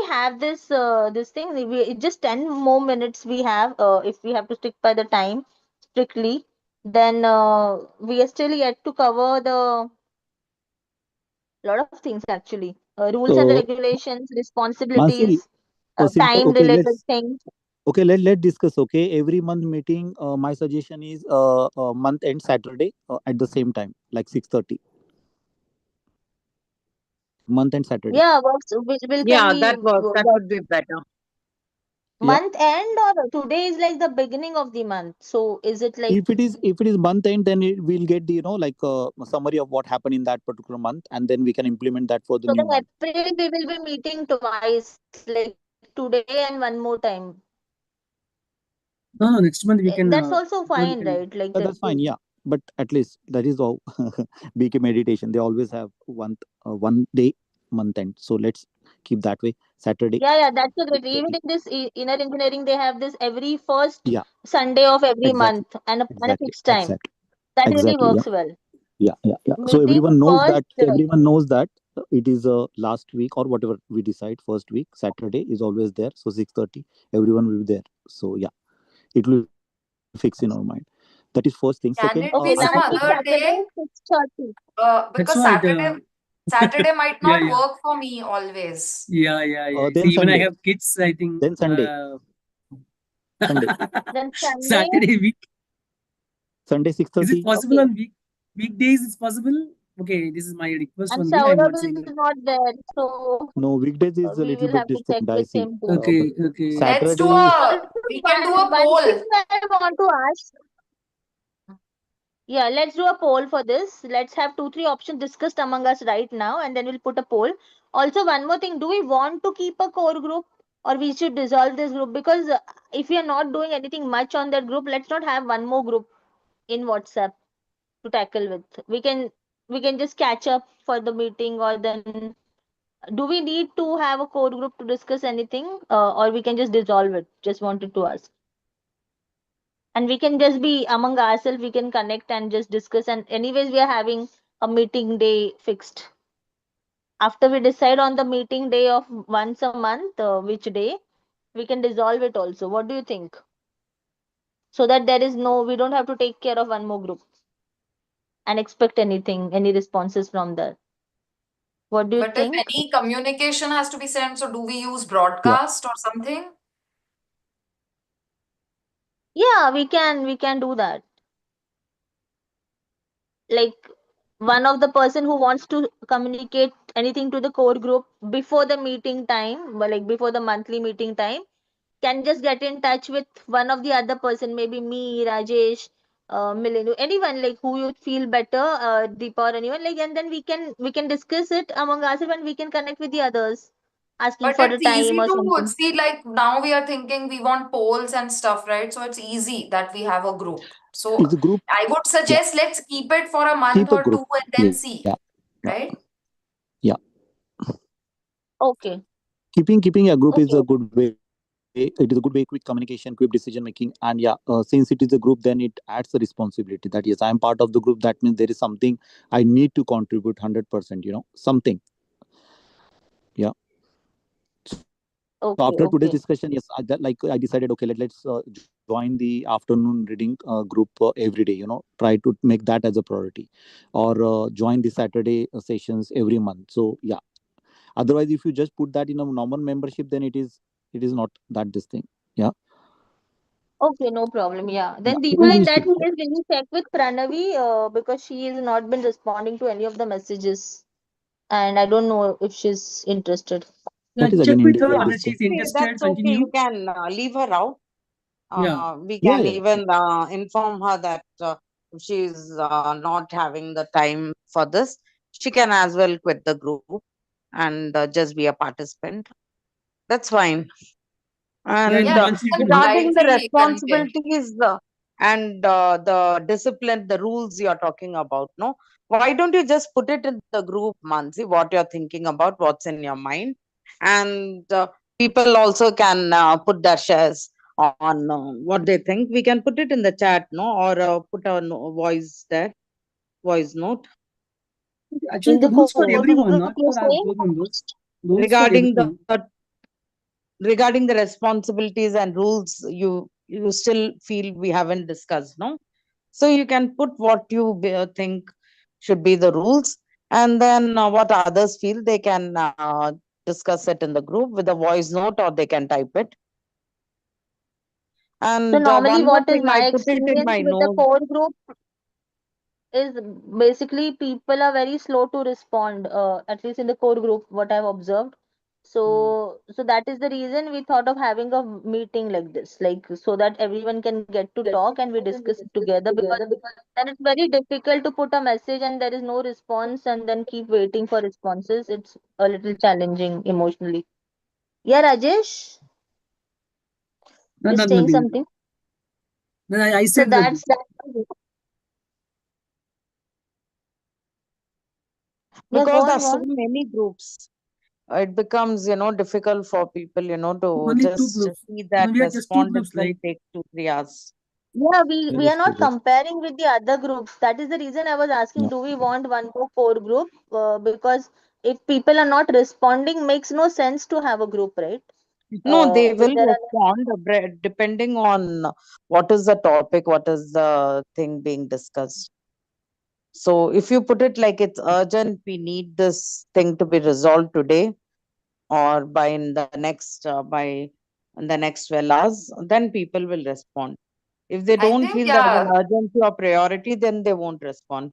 have this thing? Just 10 more minutes we have. If we have to stick by the time strictly, then we are still yet to cover the lot of things actually. Rules and So, regulations, Mansi, responsibilities, a simple. time Okay, related let's. things. Okay, let discuss. Okay, every month meeting. My suggestion is month end Saturday at the same time, like 6:30. Month end Saturday. Yeah, will can Yeah, we that works. That would be better. Yeah. month end, or today is like the beginning of the month? So is it like If it is month end, then we'll get the like a summary of what happened in that particular month, and then we can implement that for the so new then month. April we will be meeting twice, like today and one more time. No, next month we can. That's also Next month we fine, can. right? Like Yeah, that. that's fine. Yeah, but at least that is all. BK meditation. They always have one day month end. So let's keep that way. Saturday. Yeah, that's a great. 6:30. Even in this inner engineering, they have this every first Yeah, Sunday of every exactly, month and a exactly, fixed time. exactly, That really exactly. Yeah, works well. yeah, yeah, yeah. So Meeting everyone knows first. that. Everyone knows that it is last week or whatever we decide. First week Saturday is always there. So 6:30, everyone will be there. So yeah, it will fix in our mind. That is first thing. Second, Can I it Okay, be think some last week other Saturday day? 6:30. That's Because why Saturday might yeah, not yeah, work for me always. yeah. See, then even I Sunday, have kids. I think then Sunday, Sunday, Then Sunday. Saturday week. Sunday Is it 6:30. possible Okay. on weekdays? Is possible? Okay, this is my request And only. I'm Saurabh not saying is that. not there, so No, weekdays is a we little will bit have to check distant. I with see. him too. But Okay. Let's do Saturday, a, Also, we can do a one thing poll. I want to ask. Yeah, let's do a poll for this. Let's have 2, 3 options discussed among us right now, and then we'll put a poll. Also, one more thing: do we want to keep a core group, or we should dissolve this group? Because if we are not doing anything much on that group, let's not have one more group in WhatsApp to tackle with. We can just catch up for the meeting, or then do we need to have a core group to discuss anything, or we can just dissolve it? Just wanted to ask. And we can just be among ourselves, we can connect and just discuss, and anyways we are having a meeting day fixed. After we decide on the meeting day of once a month, which day, we can dissolve it also. What do you think? So that there is no, we don't have to take care of one more group and expect anything, any responses from there. What do you But if think? any communication has to be sent, so do we use broadcast or something? Yeah, we can do that. Like one of the person who wants to communicate anything to the core group before the meeting time, but like before the monthly meeting time, can just get in touch with one of the other person, maybe me, Rajesh, Milenu, anyone like who you feel better, Deepa or anyone like, and then we can discuss it among ourselves and we can connect with the others, asking But for a it's time easy or to something. see, like now we are thinking we want polls and stuff, right? So it's easy that we have a group. So It's a group. I would Yeah. suggest let's keep it for a month Keep a or group. 2 and then Yeah. see, Yeah. right? Yeah. Okay. Keeping a group is Okay. a good way. It is a good way, quick communication, quick decision making, and yeah, since it is a group, then it adds the responsibility that yes, I am part of the group. That means there is something I need to contribute 100%. Something. Yeah. So after Okay. today's Okay. discussion, yes, I decided, okay, let's join the afternoon reading group every day. Try to make that as a priority, or join the Saturday sessions every month. So yeah. Otherwise, if you just put that in a normal membership, then it is not that this thing. Yeah. Okay, no problem. Yeah. Yeah. Then We Deepa, will in we'll that keep. case, will you check with Pranavi? Because she has not been responding to any of the messages, and I don't know if she's interested. Yeah, That is check again with her individual whether this thing. she's Okay, interested. that's okay. You Continue. can leave her out. Yeah. We Yeah, can yeah. even inform her that if she's not having the time for this, she can as well quit the group and just be a participant. That's fine. Yeah. And Yeah, Once you you can can do. regarding the politely convey. responsibilities and the discipline, the rules you're talking about, no? Why don't you just put it in the group, Mansi, what you're thinking about, what's in your mind? And people also can put their shares on what they think. We can put it in the chat, no? Or put a voice there, voice note. Actually, In the the rules for core everyone, group, not you're for our saying? board members. Rules for regarding the everyone. regarding the responsibilities and rules, you still feel we haven't discussed, no? So you can put what you think should be the rules, and then what others feel they can discuss it in the group with a voice note, or they can type it. So And normally, one more what is thing, I my put it in experience my with the note. core group is basically people are very slow to respond, at least in the core group, what I've observed. So that is the reason we thought of having a meeting like this, like so that everyone can get to talk and we discuss it together, because then it's very difficult to put a message and there is no response and then keep waiting for responses. It's a little challenging emotionally. Yeah, Rajesh, No, you're no, saying nothing. something. No, I So said that. Yeah, go Because there on, are go so on. many groups, it becomes difficult for people to Only two just groups. see No, that we are just two respond. It groups, will right? take 2 3 hours. Yeah, we are Just not to go. comparing with the other groups. That is the reason I was asking, Yeah. do we want one more core group? Because if people are not responding, makes no sense to have a group, right? No, they If will there are respond depending on what is the topic, what is the thing being discussed. So if you put it like it's urgent, we need this thing to be resolved today or by in the next 12 hours, then people will respond. If they I don't think, feel there is an yeah, urgency or priority, then they won't respond.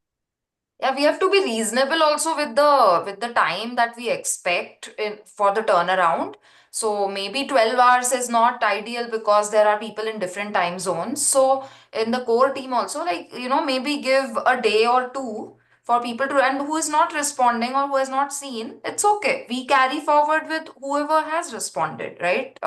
yeah, we have to be reasonable also with the time that we expect for the turnaround. So maybe 12 hours is not ideal because there are people in different time zones. So in the core team also, like, maybe give a day or two for people to, and who is not responding or who has not seen, it's okay. We carry forward with whoever has responded, right?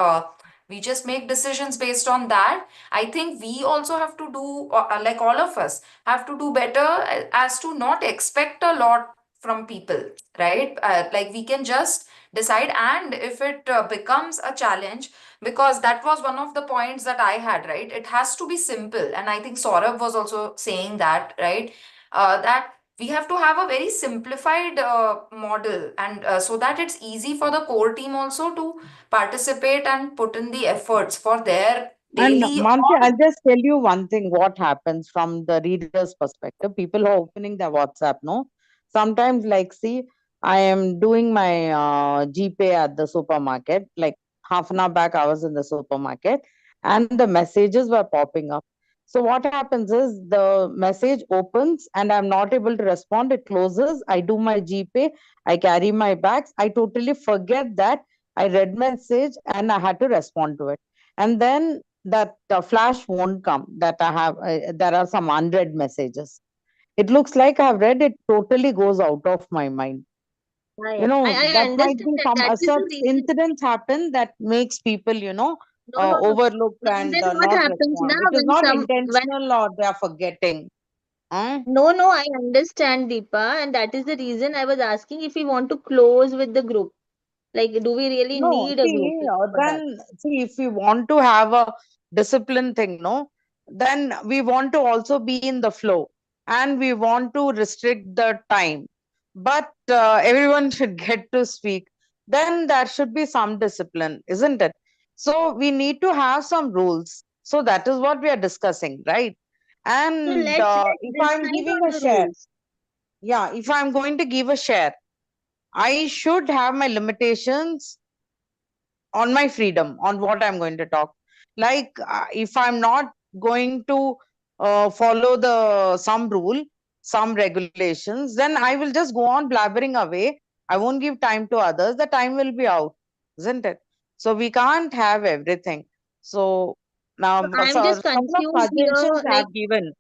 We just make decisions based on that. I think we also have to do, like all of us, have to do better as to not expect a lot from people, right? Like we can just decide, and if it becomes a challenge, because that was one of the points that I had, right? It has to be simple, and I think Saurabh was also saying that, right? That we have to have a very simplified model, and so that it's easy for the core team also to participate and put in the efforts for their And daily Mansi, or I'll just tell you one thing what happens from the reader's perspective. People who are opening their WhatsApp, no? Sometimes, like, see, I am doing my GPay at the supermarket. Like half an hour back, I was in the supermarket and the messages were popping up. So what happens is the message opens and I'm not able to respond. It closes. I do my GPay. I carry my bags. I totally forget that I read message and I had to respond to it. And then that flash won't come that I have, there are some unread messages. It looks like I've read it, totally goes out of my mind. I That might understand be that. some That is the such reason. incidents happen that makes people, No, no, no. overlook But and then what not happens respond. now It is when not when intentional or they are forgetting. Huh? no, I understand, Deepa, and that is the reason I was asking if we want to close with the group. Like, do we really No, need a group see, for that? if we want to have a discipline thing, no, then we want to also be in the flow and we want to restrict the time. But everyone should get to speak. Then there should be some discipline, isn't it? So we need to have some rules. So that is what we are discussing, right? So And if let's I'm decide giving on a the share, rules. yeah, if I'm going to give a share, I should have my limitations on my freedom on what I'm going to talk. Like if I'm not going to follow the some rule, some regulations, then I will just go on blabbering away. I won't give time to others. The time will be out, isn't it? So we can't have everything. So now So I'm so just couple of confused here. suggestions Like, I've given.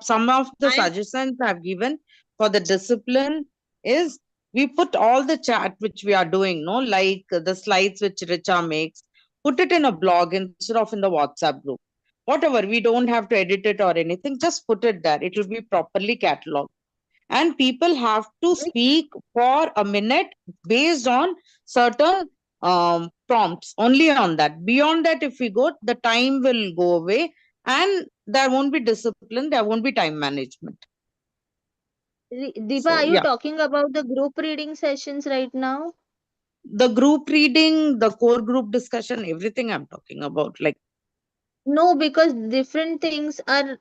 Some of the I'm suggestions I've given for the discipline is we put all the chat which we are doing, no, like the slides which Richa makes, put it in a blog instead of in the WhatsApp group. Whatever, we don't have to edit it or anything, just put it there. It will be properly cataloged. And people have to like, speak for a minute based on certain prompts, only on that. Beyond that, if we go, the time will go away and there won't be discipline, there won't be time management. Deepa, So, are you yeah. talking about the group reading sessions right now? The group reading, the core group discussion, everything I'm talking about. Like, No, because different things are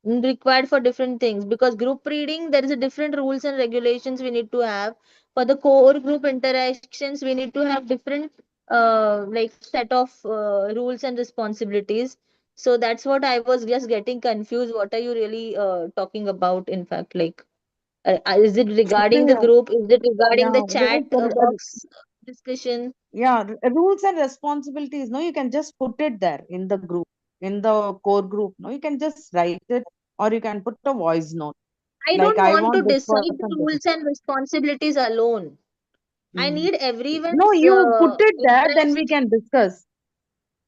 required for different things. Because group reading, there is a different rules and regulations we need to have. For the core group interactions, we need to have different like set of rules and responsibilities. So that's what I was just getting confused. What are you really talking about? In fact, like, is it regarding the group? Is it regarding yeah, the chat box discussion? yeah, rules and responsibilities. No, you can just put it there in the group, in the core group. No, you can just write it or you can put a voice note. I Like, don't I want to want this decide the person to. rules and responsibilities alone. I Mhm. need No, everyone's you put it there, then we interest. can discuss.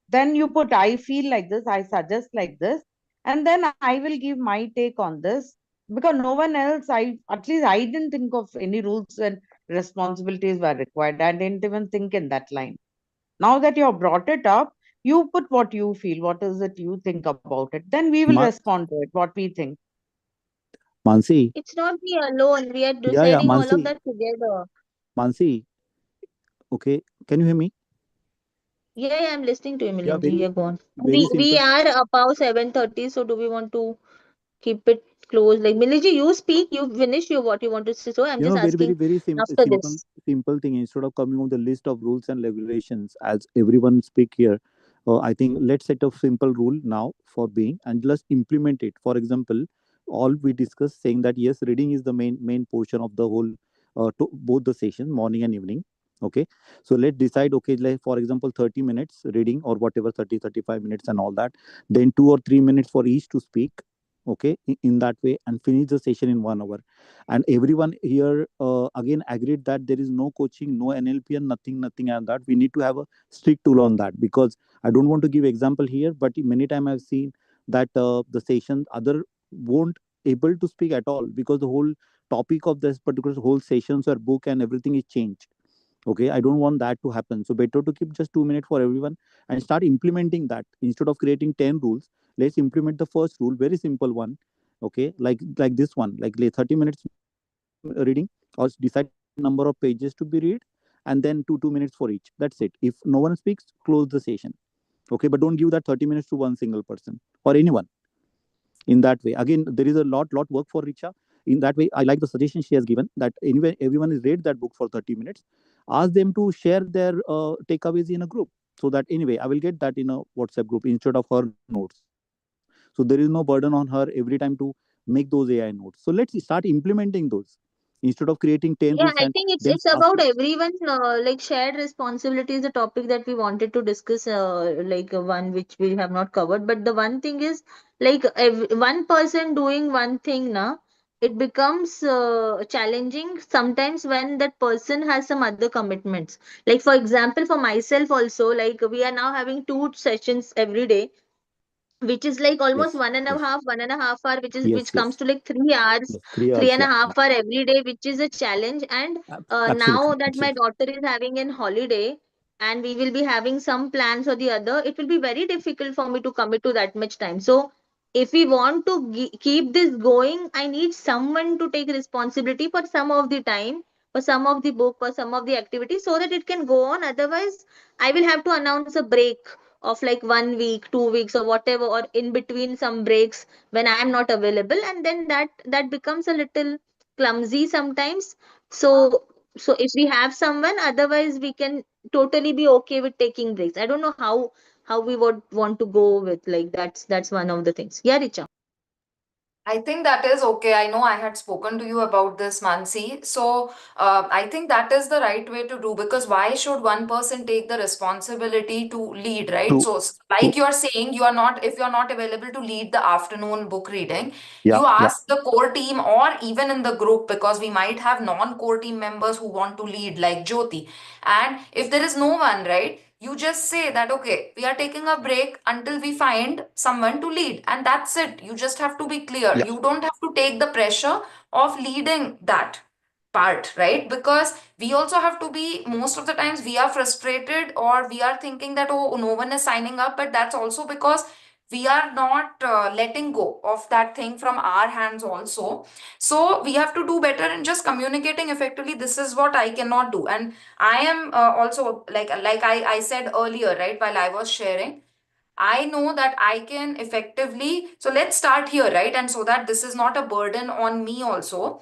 Then you put, I feel like this, I suggest like this, and then I will give my take on this. Because no one else, at least I didn't think of any rules and responsibilities were required. I didn't even think in that line. Now that you have brought it up, you put what you feel, what is it you think about it. Then we will Ma- respond to it, what we think. Mansi, It's not me alone. We are yeah, deciding all of Mansi, that together. Mansi. Okay, can you hear me? Yeah, I'm listening to you, Yeah, Milinji. very, Yeah, go on. very We simple. are above 7:30, so do we want to keep it close? Like, Milinji, you speak, you finish you what you want to say. So I'm You just know, asking very after simple, this. simple thing. Instead of coming on the list of rules and regulations, as everyone speak here, I think let's set a simple rule now for being, and let's implement it. For example, all we discuss saying that yes, reading is the main portion of the whole, to both the session, morning and evening. Okay, so let's decide. Okay, like for example, 30 minutes reading or whatever, 35 minutes and all that. Then 2 or 3 minutes for each to speak. Okay, in that way, and finish the session in 1 hour. And everyone here again agreed that there is no coaching, no NLP, and nothing and that we need to have a strict tool on that. Because I don't want to give example here, but many times I've seen that the session other won't able to speak at all, because the whole topic of this particular whole sessions or book and everything is changed. Okay, I don't want that to happen, so better to keep just 2 minutes for everyone and start implementing that. Instead of creating 10 rules, let's implement the first rule, very simple one. Okay, like this one, like 30 minutes reading, or decide number of pages to be read, and then 2 minutes for each. That's it. If no one speaks, close the session. Okay, but don't give that 30 minutes to one single person or anyone. In that way, again, there is a lot work for Richa. in that way, I like the suggestion she has given that anyway everyone is read that book for 30 minutes. Ask them to share their takeaways in a group, so that anyway I will get that in a WhatsApp group instead of her notes. So there is no burden on her every time to make those AI notes. So let's start implementing those instead of creating 10 rules Yeah, and I think then it's asking. about everyone, like shared responsibility is a topic that we wanted to discuss, one which we have not covered. But the one thing is, like, one person doing one thing now, it becomes challenging sometimes when that person has some other commitments. Like, for example, for myself also, like, we are now having 2 sessions every day, which is like almost Yes, yes, 1.5 hour, which yes, comes yes, to like 3 hours, yes. 3 hours. three and a Yeah, half yeah. hour every day, which is a challenge. And now Absolutely, that my absolutely. daughter is having an holiday and we will be having some plans or the other, it will be very difficult for me to commit to that much time. So if we want to keep this going, I need someone to take responsibility for some of the time, for some of the book, for some of the activity, so that it can go on. Otherwise, I will have to announce a break of like 1 week, 2 weeks, or whatever, or in between some breaks when I am not available, and then that becomes a little clumsy sometimes. So if we have someone, otherwise we can totally be okay with taking breaks. I don't know how we would want to go with, like, that's one of the things. Yeah, Richa. I think that is okay. I know I had spoken to you about this, Mansi. So I think that is the right way to do, because why should one person take the responsibility to lead, right? True, So like true. you're saying, you are not, if you're not available to lead the afternoon book reading, Yeah, you yeah, ask the core team or even in the group, because we might have non-core team members who want to lead, like Jyoti. And if there is no one, right? You just say that, okay, we are taking a break until we find someone to lead. And that's it. You just have to be clear. yeah, You don't have to take the pressure of leading that part, right? Because we also have to be, most of the times we are frustrated or we are thinking that, oh, no one is signing up. But that's also because we are not letting go of that thing from our hands also. So we have to do better in just communicating effectively. This is what I cannot do. And I am also like I said earlier, right, while I was sharing, I know that I can effectively. So let's start here, right? And so that this is not a burden on me also,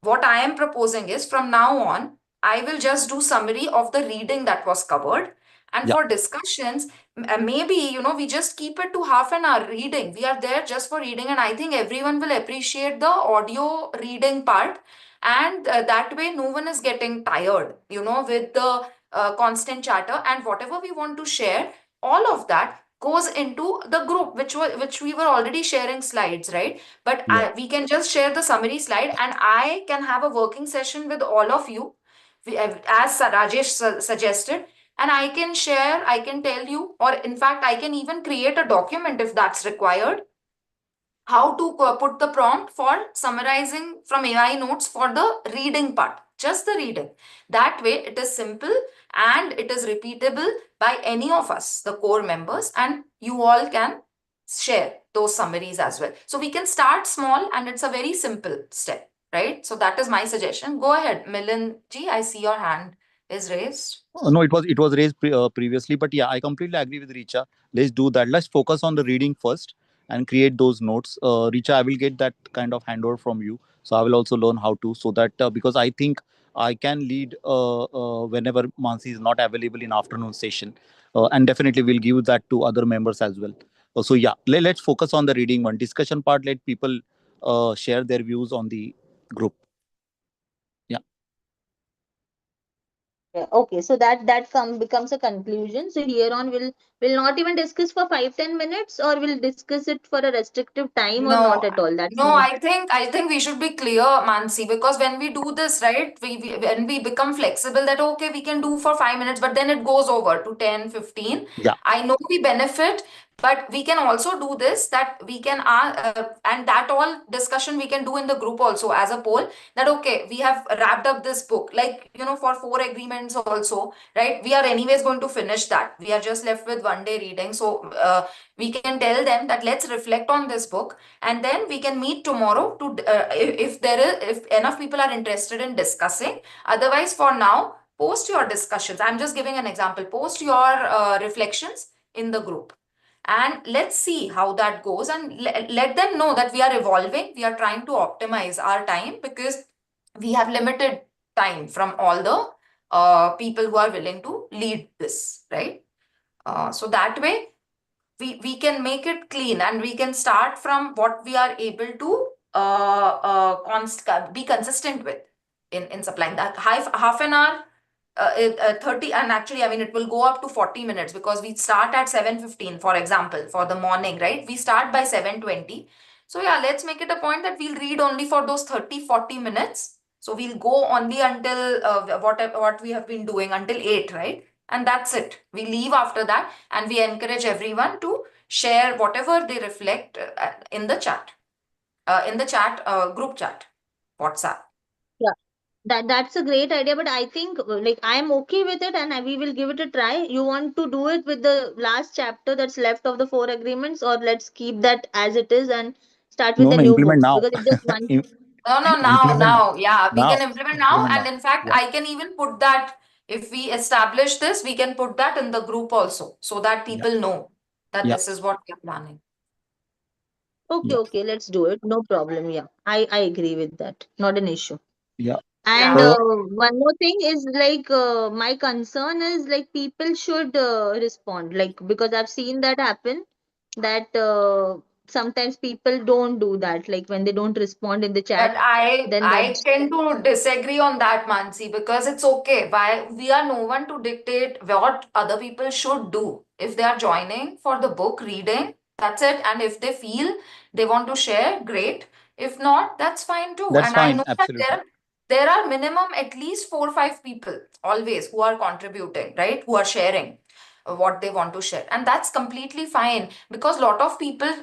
what I am proposing is from now on, I will just do summary of the reading that was covered. And yeah, for discussions, maybe, we just keep it to half an hour reading. We are there just for reading. And I think everyone will appreciate the audio reading part. And that way, no one is getting tired, with the constant chatter. And whatever we want to share, all of that goes into the group, which we were already sharing slides, right? But yeah. we can just share the summary slide, and I can have a working session with all of you, as Rajesh suggested. And I can share, I can tell you, or in fact, I can even create a document if that's required, how to put the prompt for summarizing from AI notes for the reading part, just the reading. That way, it is simple and it is repeatable by any of us, the core members, and you all can share those summaries as well. So we can start small and it's a very simple step, right? So that is my suggestion. Go ahead, Milind ji, I see your hand is raised. No, it was raised previously, but yeah, I completely agree with Richa. Let's do that. Let's focus on the reading first and create those notes. Richa, I will get that kind of handover from you, so I will also learn how to. So that because I think I can lead whenever Mansi is not available in afternoon session, and definitely we'll give that to other members as well. So yeah, let's focus on the reading one. Discussion part, let people share their views on the group. Yeah. Yeah, okay, so that becomes a conclusion. So here on, we'll not even discuss for 5-10 minutes, or we'll discuss it for a restrictive time, or not No, at all. That's no, not. I think we should be clear, Mansi, because when we do this, right, when we become flexible that okay, we can do for 5 minutes, but then it goes over to 10, 15. Yeah. I know we benefit, but we can also do this, that we can and that all discussion we can do in the group also as a poll, that okay, we have wrapped up this book, like for 4 agreements also, right? We are anyways going to finish that. We are just left with 1 day reading. So we can tell them that let's reflect on this book, and then we can meet tomorrow to if enough people are interested in discussing. Otherwise, for now, post your discussions. I'm just giving an example. Post your reflections in the group. and let's see how that goes, and let them know that we are evolving, we are trying to optimize our time, because we have limited time from all the people who are willing to lead this, right? So that way we can make it clean, and we can start from what we are able to be consistent with in supplying that. Half an hour, 30, and actually, I mean, it will go up to 40 minutes, because we start at 7:15, for example, for the morning, right? We start by 7:20. So yeah, let's make it a point that we'll read only for those 30-40 minutes. So we'll go only until what we have been doing until 8, right? And that's it. We leave after that, and we encourage everyone to share whatever they reflect in the chat, group chat, WhatsApp. That's a great idea, but I think like I'm okay with it, and we will give it a try. You want to do it with the last chapter that's left of the 4 agreements, or let's keep that as it is and start with No, the no, new implement book, now. because it's just one. No, Implement now. Yeah, we now. can implement now. Implement And now. in fact, Yeah. I can even put that, if we establish this, we can put that in the group also, so that people know that Yeah. this is what we're planning. Okay, Yeah. okay, let's do it. No problem. Yeah, I agree with that. Not an issue. Yeah. And Yeah. one more thing is like my concern is like people should respond, like because I've seen that happen, that sometimes people don't do that, like when they don't respond in the But chat, then I that's tend to disagree on that, Mansi, because it's okay. Why we are no one to dictate what other people should do. If they are joining for the book reading, that's it. And if they feel they want to share, great. If not, that's fine too. That's And I fine. know that Absolutely. there are minimum at least 4 or 5 people always who are contributing, right? Who are sharing what they want to share. And that's completely fine, because a lot of people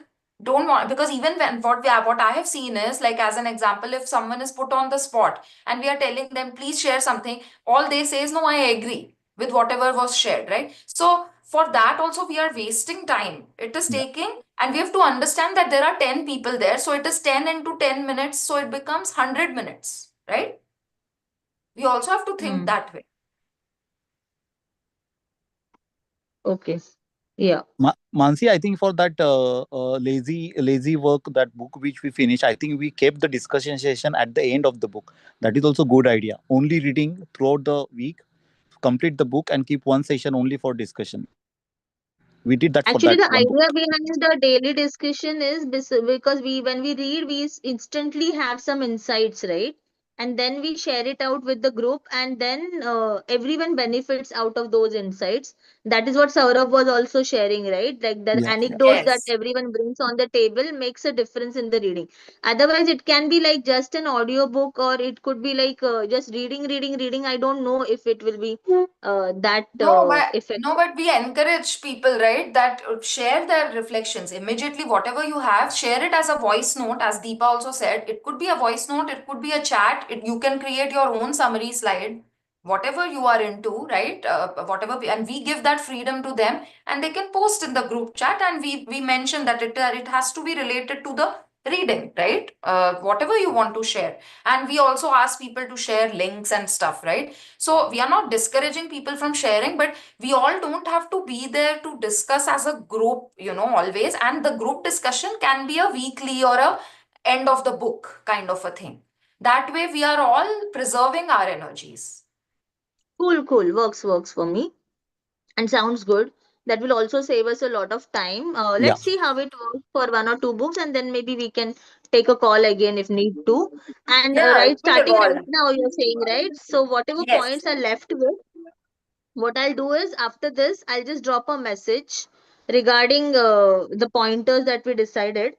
don't want, because even when what I have seen is, like, as an example, if someone is put on the spot and we are telling them please share something, all they say is no, I agree with whatever was shared, right? So for that also we are wasting time. It is Yeah. taking, and we have to understand that there are 10 people there, so it is 10 into 10 minutes, so it becomes 100 minutes, right? We also have to think that way. okay. Yeah. Mansi, I think for that lazy work, that book which we finished, I think we kept the discussion session at the end of the book. That is also good idea. Only reading throughout the week, complete the book and keep one session only for discussion. We did that for Actually, that the one book. idea behind the daily discussion is because when we read, we instantly have some insights, right? And then we share it out with the group, and then everyone benefits out of those insights. That is what Saurabh was also sharing, right? Like the Yeah. Yeah. anecdotes that Yes. everyone brings on the table makes a difference in the reading. Otherwise, it can be like just an audio book, or it could be like just reading. I don't know if it will be that effective. But we encourage people, right, that share their reflections immediately. Whatever you have, share it as a voice note, as Deepa also said. It could be a voice note, it could be a chat. You can create your own summary slide, whatever you are into, right? And we give that freedom to them, and they can post in the group chat. And we mention that it has to be related to the reading, right? Whatever you want to share, and we also ask people to share links and stuff, right? So we are not discouraging people from sharing, but we all don't have to be there to discuss as a group, always. And the group discussion can be a weekly or a end of the book kind of a thing. That way we are all preserving our energies. Cool. Works for me and sounds good. That will also save us a lot of time. Yeah. Let's see how it works for 1 or 2 books, and then maybe we can take a call again if need to. And Yeah, right, it will starting right evolve. now, you're saying, right? So whatever Yes. points are left with, what I'll do is after this, I'll just drop a message regarding the pointers that we decided.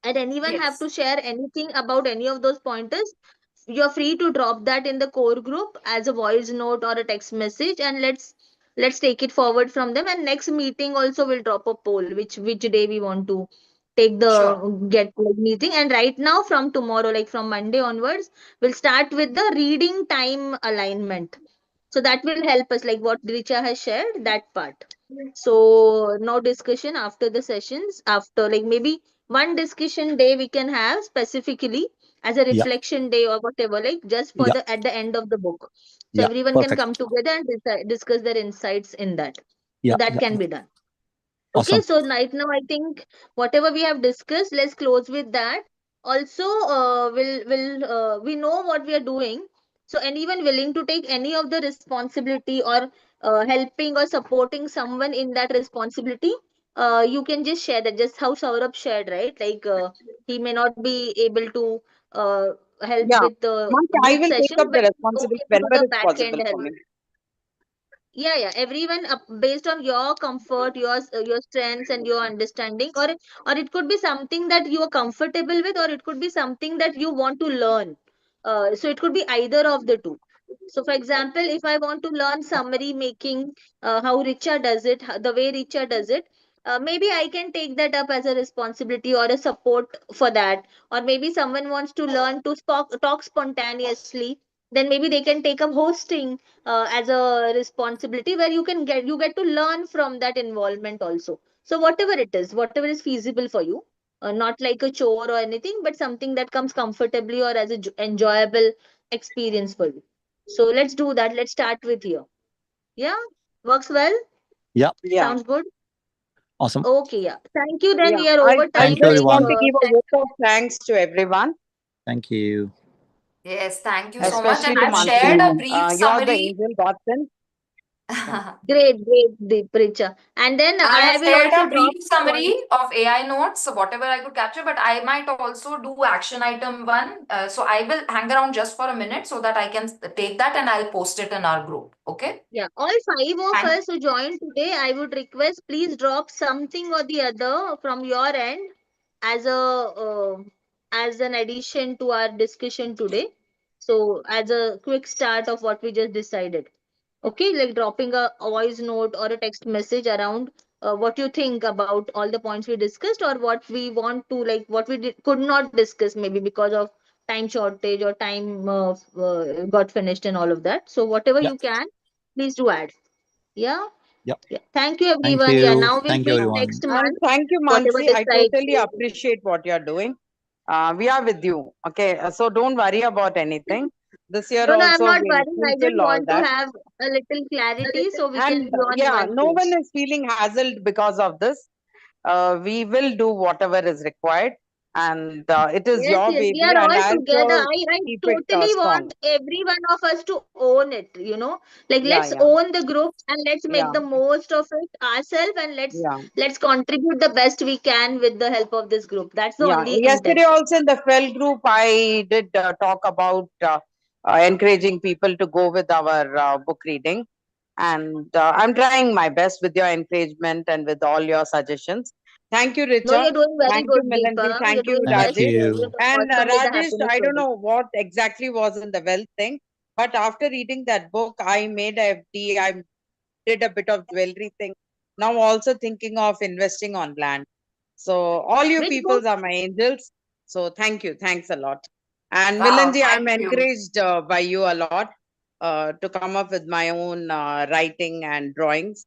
And anyone have Yes. to share anything about any of those pointers, you're free to drop that in the core group as a voice note or a text message, and let's take it forward from them. And next meeting also will drop a poll which day we want to take the Sure. get meeting. And right now, from tomorrow, like from Monday onwards, we'll start with the reading time alignment, so that will help us, like what Richa has shared, that part. So no discussion after the sessions, after like maybe one discussion day we can have specifically as a Yeah. reflection day or whatever, like just for Yeah. the at the end of the book. So Yeah. everyone can Perfect. come together and discuss their insights in that. So Yeah. that Yeah. can be done. Okay, Awesome. so right now I think whatever we have discussed, let's close with that. Also, we know what we are doing. So anyone willing to take any of the responsibility or helping or supporting someone in that responsibility, you can just share that. Just how Saurabh shared, right? Like he may not be able to help Yeah. with the Mansi, I group will take session, up the but he's responsibility okay for whenever the it's back end possible for help. me. Yeah, everyone based on your comfort, your strengths and your understanding, or it could be something that you are comfortable with, or it could be something that you want to learn. So it could be either of the two. So for example, if I want to learn summary making, how Richa does it, the way Richa does it, maybe I can take that up as a responsibility or a support for that. Or maybe someone wants to learn to talk spontaneously, then maybe they can take up hosting as a responsibility, where you get to learn from that involvement also. So whatever is feasible for you, not like a chore or anything, but something that comes comfortably or as a enjoyable experience for you. So let's do that. Let's start with here. Yeah, works well. Yeah. Yeah. Sounds good. Awesome. Okay, yeah. Thank you. Then Yeah. we are I over time. Thank you, just want to everyone. give a vote of thanks to everyone, Thank you. Yes, thank you so much. especially And to I've Thank Mansi. you, shared a everyone. brief You're the summary. angel godsend. Yeah. Great, Deep Richa. And then I I have will shared also a drop brief some summary points. of AI notes, so whatever I could capture, but I might also do action item one. So I will hang around just for a minute so that I can take that and I'll post it in our group. Okay? Yeah, all five of Thank us who joined today, I would request please drop something or the other from your end as as an addition to our discussion today. So as a quick start of what we just decided. Okay, like dropping a voice note or a text message around what you think about all the points we discussed, or what we want to, like what we could not discuss maybe because of time shortage or time got finished and all of that. So whatever Yeah. you can, please do add. Yeah. Yeah. Yeah. Thank you, Thank everyone. Yeah. you. Now we'll Thank you, wait everyone. next And month, thank you, whatever Mansi. I decide. totally appreciate what you're doing. We are with you. Okay. So don't worry about anything. This year No, I'm also not we'll worrying. I just fulfill all want to that. have a little clarity so we can And be on yeah, one no one page. is feeling hassled because of this. We will do whatever is required. And it is Yes, your yes, we baby, are and all I'll together. sure I keep it totally strong. want every one of us to own it. Like Yeah, let's yeah, own the group and let's make yeah, the most of it ourselves, and let's yeah. let's contribute the best we can with the help of this group. That's the Yeah, only yesterday intention. also in the FEL group, I did talk about encouraging people to go with our book reading. And I'm trying my best with your encouragement and with all your suggestions. Thank you, No, Richa. you're doing very Thank you, good, Milanji. Deepa. You're Thank you, doing Thank best. Rajesh. you. You're And awesome with the Rajesh, happiness I don't project. know what exactly was in the wealth thing, but after reading that book, I made a FD. I did a bit of jewelry thing. Now also thinking of investing on land. So all you Which book? peoples are my angels. So thank you. Thanks a lot. And Wow, Milanji, I'm thank you. encouraged by you a lot to come up with my own writing and drawings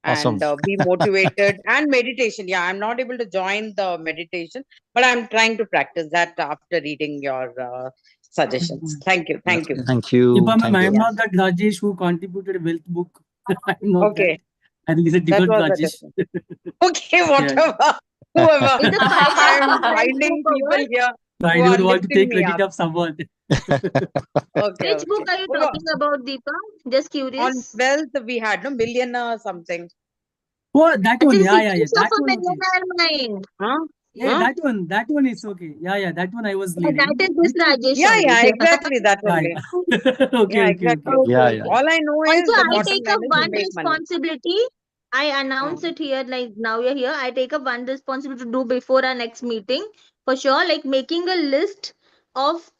Awesome. and be motivated and meditation. Yeah, I'm not able to join the meditation, but I'm trying to practice that after reading your suggestions. Thank you. Thank you. Thank you. Deepa ma'am, Thank I am you. not that Rajesh who contributed a wealth book. I'm not that. Okay. I think it's a That different was a Rajesh. different. Okay, whatever. Whoever. It's the I'm financial wealth finding book people award. here I who are don't want to lifting take me credit up. of someone. Okay, Which book okay. are you talking about, Deepa? Just On curious. wealth, we had no millionaire something. Oh, that It's one. the Yeah, yeah, yeah. Secrets of That a one, okay. Millionaire Mind. Huh? Yeah, Huh? that one is okay. Yeah, yeah, that one I was Yeah, that leading. is this Which one? Rajesh Yeah, only. yeah, exactly. That Yeah, only. yeah. Okay, Yeah, okay, exactly. okay. Yeah, Okay. yeah. All I know Also, is the I bottom take line up is you one make money. responsibility. I announce it here, like now you're here. I take up one responsibility to do before our next meeting for sure, like making a list of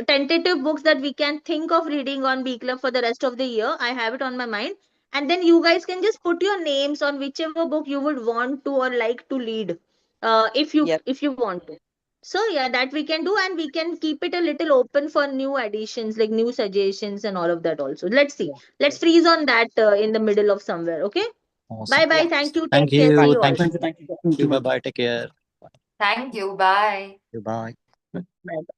tentative books that we can think of reading on B Club for the rest of the year. I have it on my mind. And then you guys can just put your names on whichever book you would want to or like to lead, Yes. if you want to. So yeah, that we can do, and we can keep it a little open for new additions, like new suggestions and all of that also. Let's see. Let's freeze on that in the middle of somewhere. Okay. Awesome. Bye bye. Yeah. Thank you. Thank Take care. See you. you all. Thank Thank you, thank you. Thank you. you, Bye ma'am. bye. Take care. Thank you. Bye. Bye. Bye.